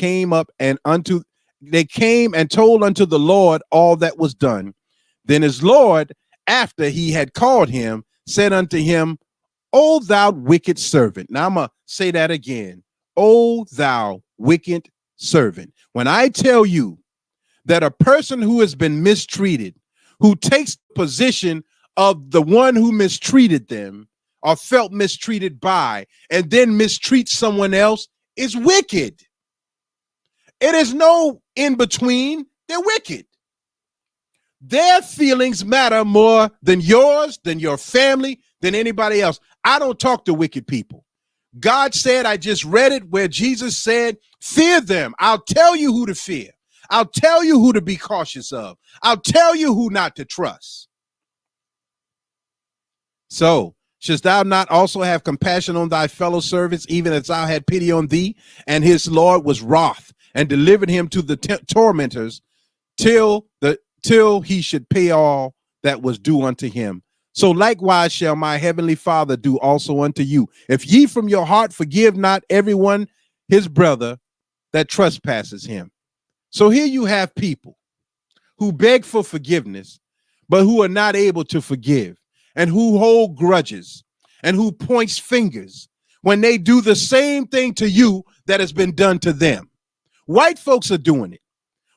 they came and told unto the Lord all that was done. Then his Lord, after he had called him, said unto him, O thou wicked servant. Now I'm going to say that again. O thou wicked servant. When I tell you that a person who has been mistreated, who takes the position of the one who mistreated them or felt mistreated by, and then mistreats someone else, is wicked. It is no in between. They're wicked. Their feelings matter more than yours, than your family, than anybody else. I don't talk to wicked people. God said, I just read it where Jesus said, fear them. I'll tell you who to fear. I'll tell you who to be cautious of. I'll tell you who not to trust. So, shouldst thou not also have compassion on thy fellow servants, even as thou had pity on thee? And his Lord was wroth and delivered him to the tormentors till he should pay all that was due unto him. So likewise shall my heavenly Father do also unto you, if ye from your heart forgive not everyone his brother that trespasses him. So here you have people who beg for forgiveness, but who are not able to forgive, and who hold grudges, and who points fingers when they do the same thing to you that has been done to them. White folks are doing it.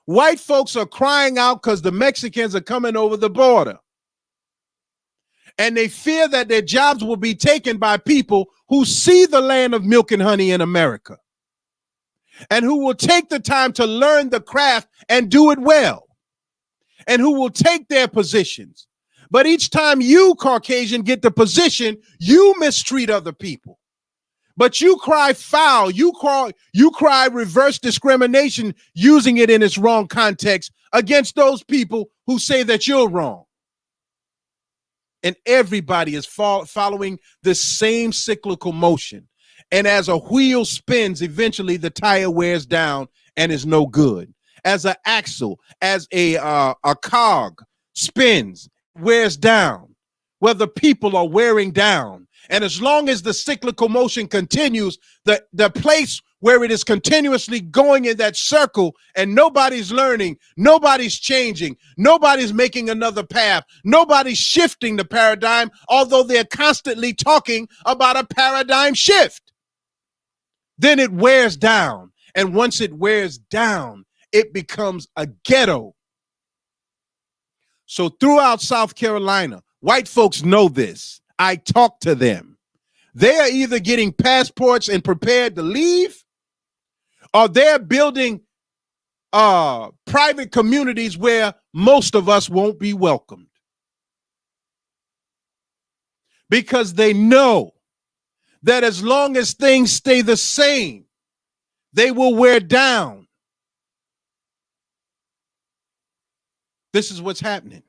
White folks are crying out because the Mexicans are coming over the border. And they fear that their jobs will be taken by people who see the land of milk and honey in America, and who will take the time to learn the craft and do it well, and who will take their positions. But each time you, Caucasian, get the position, you mistreat other people. But you cry foul, you cry reverse discrimination, using it in its wrong context against those people who say that you're wrong. And everybody is following the same cyclical motion. And as a wheel spins, eventually the tire wears down and is no good. As an axle, as a cog spins, wears down, where the people are wearing down. And as long as the cyclical motion continues, the place where it is continuously going in that circle and nobody's learning, nobody's changing, nobody's making another path, nobody's shifting the paradigm, although they're constantly talking about a paradigm shift. Then it wears down. And once it wears down, it becomes a ghetto. So throughout South Carolina, white folks know this. I talk to them. They are either getting passports and prepared to leave, or they're building private communities where most of us won't be welcomed. Because they know that as long as things stay the same, they will wear down. This is what's happening.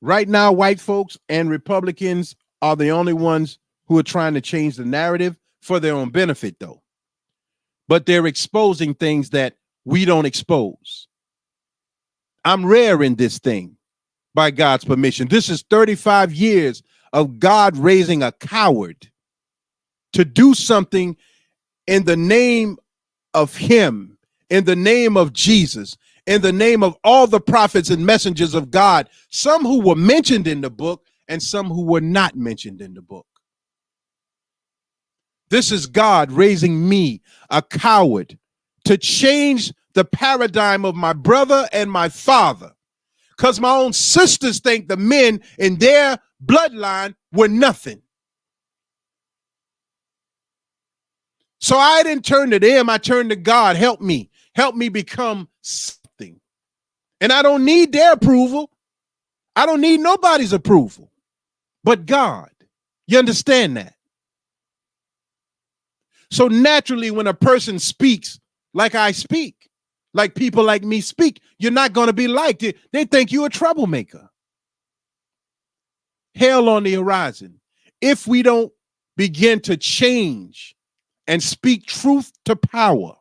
Right now, white folks and Republicans are the only ones who are trying to change the narrative for their own benefit, though. But they're exposing things that we don't expose. I'm rare in this thing, by God's permission. This is 35 years of God raising a coward to do something in the name of him, in the name of Jesus, in the name of all the prophets and messengers of God, some who were mentioned in the book and some who were not mentioned in the book. This is God raising me, a coward, to change the paradigm of my brother and my father, because my own sisters think the men in their bloodline were nothing. So I didn't turn to them, I turned to God. Help me become something. And I don't need their approval. I don't need nobody's approval but God. You understand that? So naturally, when a person speaks like I speak, like people like me speak, you're not going to be liked. They think you're a troublemaker. Hell on the horizon. If we don't begin to change and speak truth to power,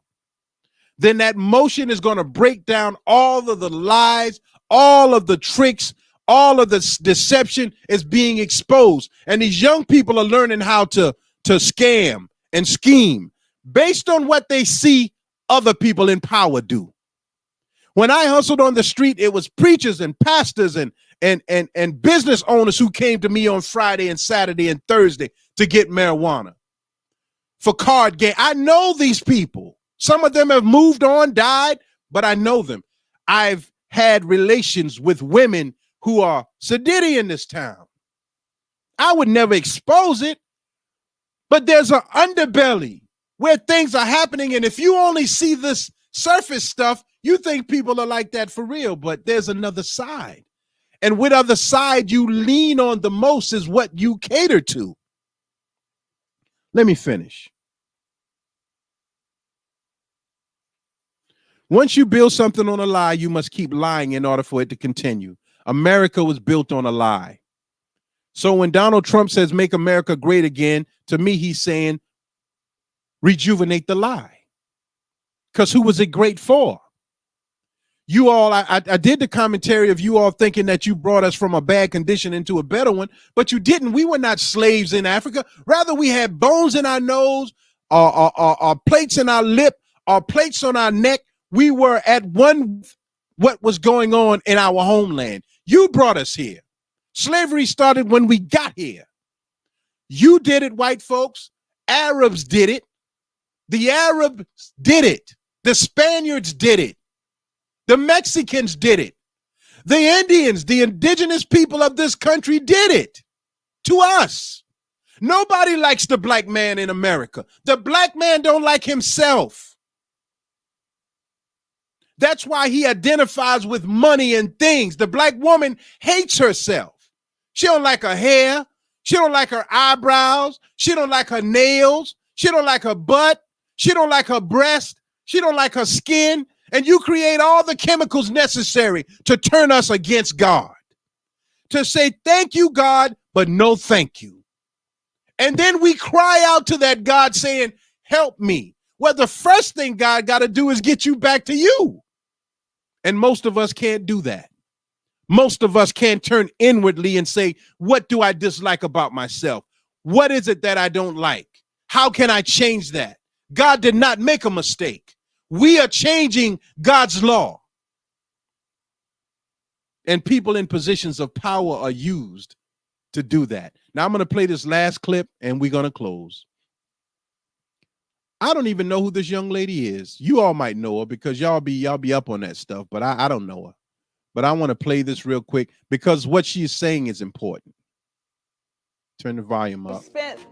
then that motion is going to break down all of the lies, all of the tricks, all of this deception is being exposed. And these young people are learning how to scam and scheme based on what they see other people in power do. When I hustled on the street, it was preachers and pastors and business owners who came to me on Friday and Saturday and Thursday to get marijuana for card game. I know these people. Some of them have moved on, died, but I know them. I've had relations with women who are sedity in this town. I would never expose it, but there's an underbelly where things are happening. And if you only see this surface stuff, you think people are like that for real, but there's another side. And what other side you lean on the most is what you cater to. Let me finish. Once you build something on a lie, you must keep lying in order for it to continue. America was built on a lie. So when Donald Trump says, make America great again, to me, he's saying, rejuvenate the lie. Because who was it great for? You all, I did the commentary of you all thinking that you brought us from a bad condition into a better one, but you didn't. We were not slaves in Africa. Rather, we had bones in our nose, or plates in our lip, or plates on our neck. We were at one with what was going on in our homeland. You brought us here. Slavery started when we got here. You did it, white folks. Arabs did it. The Arabs did it. The Spaniards did it. The Mexicans did it. The Indians, the indigenous people of this country did it to us. Nobody likes the black man in America. The black man don't like himself. That's why he identifies with money and things. The black woman hates herself. She don't like her hair. She don't like her eyebrows. She don't like her nails. She don't like her butt. She don't like her breast. She don't like her skin. And you create all the chemicals necessary to turn us against God. To say, thank you, God, but no thank you. And then we cry out to that God saying, help me. Well, the first thing God got to do is get you back to you. And most of us can't do that. Most of us can't turn inwardly and say, what do I dislike about myself? What is it that I don't like? How can I change that? God did not make a mistake. We are changing God's law. And people in positions of power are used to do that. Now I'm going to play this last clip and we're going to close. I don't even know who this young lady is. You all might know her because y'all be up on that stuff, but I don't know her. But I want to play this real quick because what she's saying is important. Turn the volume up. Spent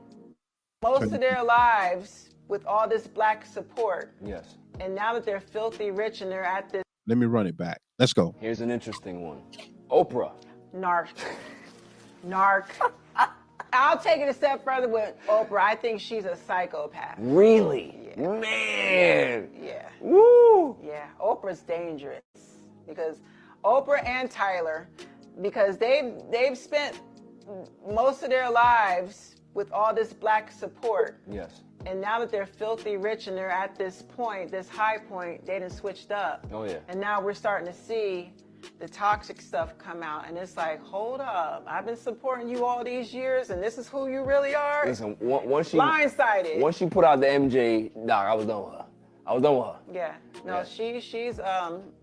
most of their lives with all this black support. Yes. And now that they're filthy rich and they're at this. Let me run it back. Let's go. Here's an interesting one. Oprah. Narc. I'll take it a step further with Oprah. I think she's a psychopath. Really? Yeah. Man. Yeah. Woo. Yeah. Oprah's dangerous because Oprah and Tyler, because they've spent most of their lives with all this black support. Yes. And now that they're filthy rich and they're at this point, this high point, they done switched up. Oh, yeah. And now we're starting to see the toxic stuff come out. And it's like, hold up. I've been supporting you all these years, and this is who you really are? Listen, once she... Blindsided. Once she put out the MJ doc, I was done with her. Yeah. No, yeah.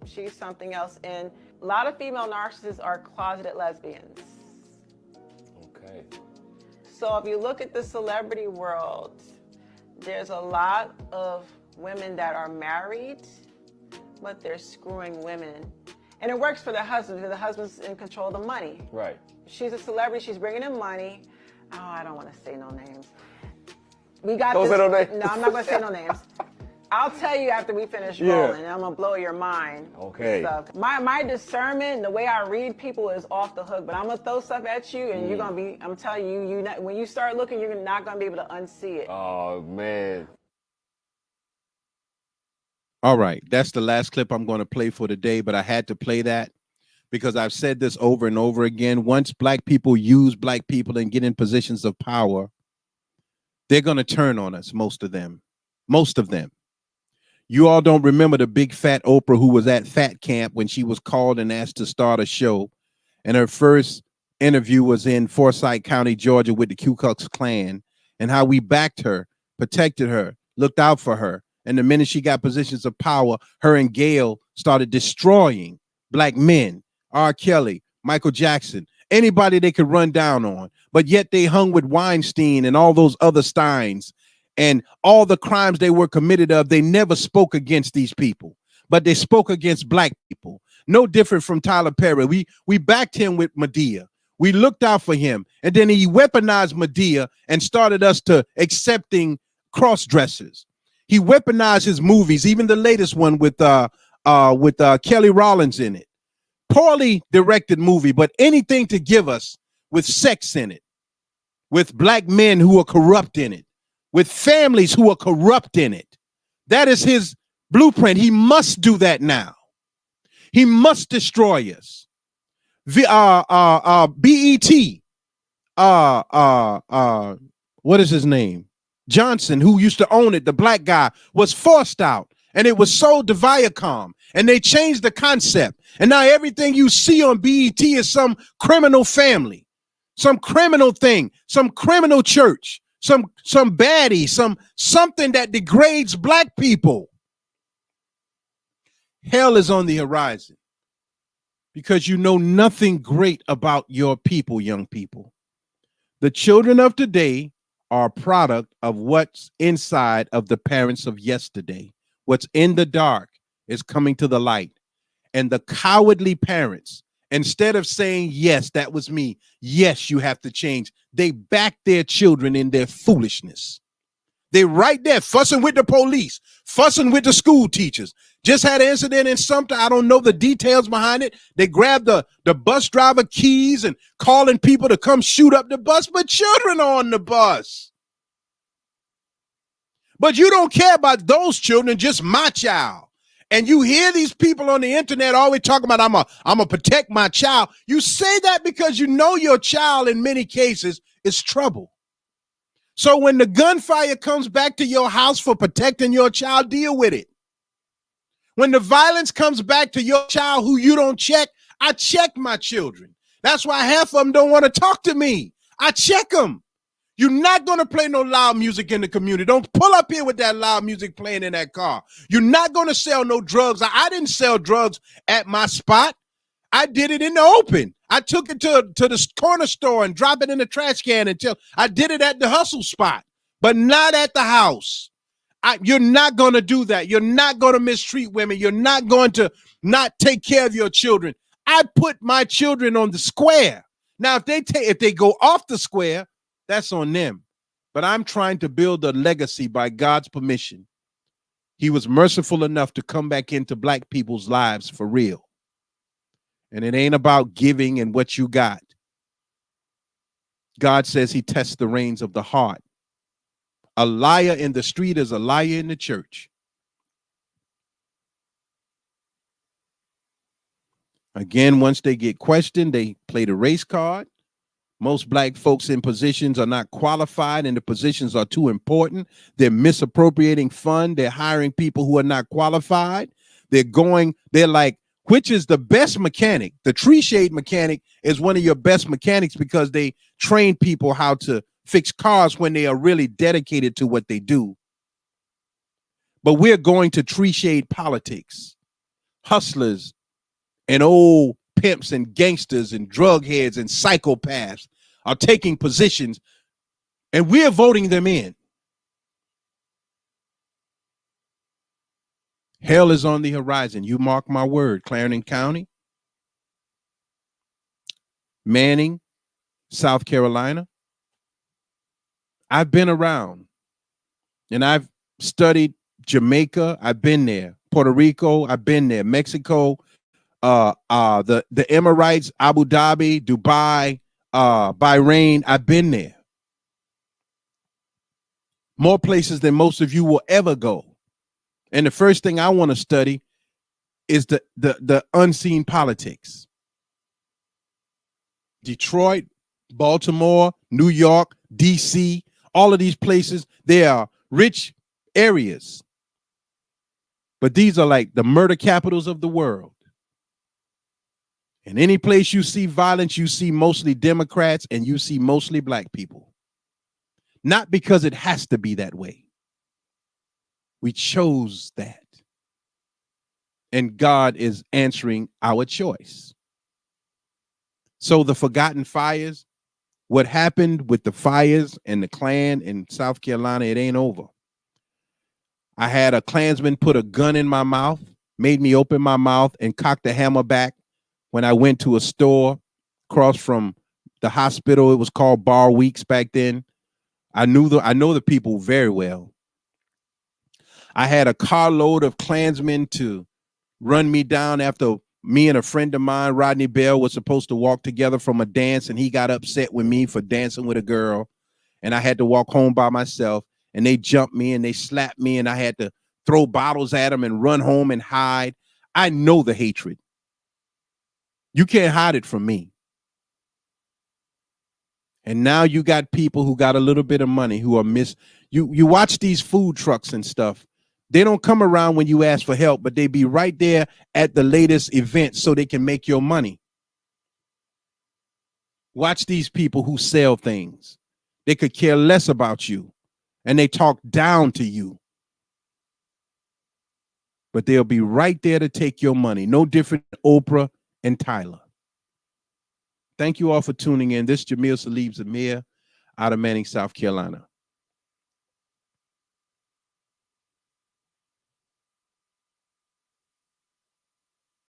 she's something else. And a lot of female narcissists are closeted lesbians. Okay. So if you look at the celebrity world, there's a lot of women that are married, but they're screwing women. And it works for the husband because the husband's in control of the money. Right. She's a celebrity. She's bringing in money. Oh, I don't want to say no names. We got Don't this. say no names. No, I'm not going to say no names. I'll tell you after we finish rolling, and I'm going to blow your mind. Okay. Stuff. My discernment, the way I read people is off the hook, but I'm going to throw stuff at you, and you're going to be, I'm telling you, when you start looking, you're not going to be able to unsee it. Oh, man. All right. That's the last clip I'm going to play for today, but I had to play that because I've said this over and over again. Once black people use black people and get in positions of power, they're going to turn on us, most of them. Most of them. You all don't remember the big fat Oprah who was at Fat Camp when she was called and asked to start a show. And her first interview was in Forsyth County, Georgia, with the Ku Klux Klan, and how we backed her, protected her, looked out for her. And the minute she got positions of power, her and Gail started destroying black men, R. Kelly, Michael Jackson, anybody they could run down on. But yet they hung with Weinstein and all those other Steins and all the crimes they were committed of. They never spoke against these people, but they spoke against black people. No different from Tyler Perry. We backed him with Medea. We looked out for him, and then he weaponized Medea and started us to accepting cross-dressers. He weaponized his movies, even the latest one with Kelly Rollins in it. Poorly directed movie, but anything to give us with sex in it, with black men who are corrupt in it, with families who are corrupt in it. That is his blueprint. He must do that now. He must destroy us. BET, what is his name? Johnson, who used to own it, the black guy, was forced out, and it was sold to Viacom, and they changed the concept. And now everything you see on BET is some criminal family, some criminal thing, some criminal church, some baddie, something that degrades black people. Hell is on the horizon because you know nothing great about your people, young people. The children of today are a product of what's inside of the parents of yesterday. What's in the dark is coming to the light. And the cowardly parents, instead of saying, yes, that was me, yes, you have to change, they back their children in their foolishness. They right there fussing with the police, fussing with the school teachers. Just had an incident in Sumter. I don't know the details behind it. They grabbed the bus driver keys and calling people to come shoot up the bus, but children are on the bus. But you don't care about those children, just my child. And you hear these people on the internet always talking about, I'm gonna protect my child. You say that because you know your child in many cases is trouble. So when the gunfire comes back to your house for protecting your child, deal with it. When the violence comes back to your child who you don't check, I check my children. That's why half of them don't want to talk to me. I check them. You're not going to play no loud music in the community. Don't pull up here with that loud music playing in that car. You're not going to sell no drugs. I didn't sell drugs at my spot. I did it in the open. I took it to the corner store and dropped it in the trash can until I did it at the hustle spot, but not at the house. You're not going to do that. You're not going to mistreat women. You're not going to not take care of your children. I put my children on the square. Now, if they go off the square, that's on them. But I'm trying to build a legacy by God's permission. He was merciful enough to come back into black people's lives for real. And it ain't about giving and what you got. God says he tests the reins of the heart. A liar in the street is a liar in the church. Again, once they get questioned, they play the race card. Most black folks in positions are not qualified and the positions are too important. They're misappropriating fund. They're hiring people who are not qualified. They're like, which is the best mechanic? The tree shade mechanic is one of your best mechanics because they train people how to fix cars when they are really dedicated to what they do. But we're going to tree shade politics. Hustlers and old pimps and gangsters and drug heads and psychopaths are taking positions and we're voting them in. Hell is on the horizon. You mark my word. Clarendon County, Manning, South Carolina. I've been around and I've studied Jamaica. I've been there. Puerto Rico. I've been there. Mexico, the Emirates, Abu Dhabi, Dubai, Bahrain. I've been there. More places than most of you will ever go. And the first thing I want to study is the unseen politics. Detroit, Baltimore, New York, DC, all of these places, they are rich areas. But these are like the murder capitals of the world. And any place you see violence, you see mostly Democrats and you see mostly black people. Not because it has to be that way. We chose that. And God is answering our choice. So the forgotten fires, what happened with the fires and the Klan in South Carolina, it ain't over. I had a Klansman put a gun in my mouth, made me open my mouth and cock the hammer back when I went to a store across from the hospital. It was called Bar Weeks back then. I know the people very well. I had a carload of Klansmen to run me down after me and a friend of mine, Rodney Bell, was supposed to walk together from a dance, and he got upset with me for dancing with a girl, and I had to walk home by myself, and they jumped me and they slapped me, and I had to throw bottles at them and run home and hide. I know the hatred. You can't hide it from me. And now you got people who got a little bit of money who are you watch these food trucks and stuff. They don't come around when you ask for help, but they be right there at the latest event so they can make your money. Watch these people who sell things. They could care less about you, and they talk down to you. But they'll be right there to take your money. No different than Oprah and Tyler. Thank you all for tuning in. This is Jamil Salib Zamir out of Manning, South Carolina.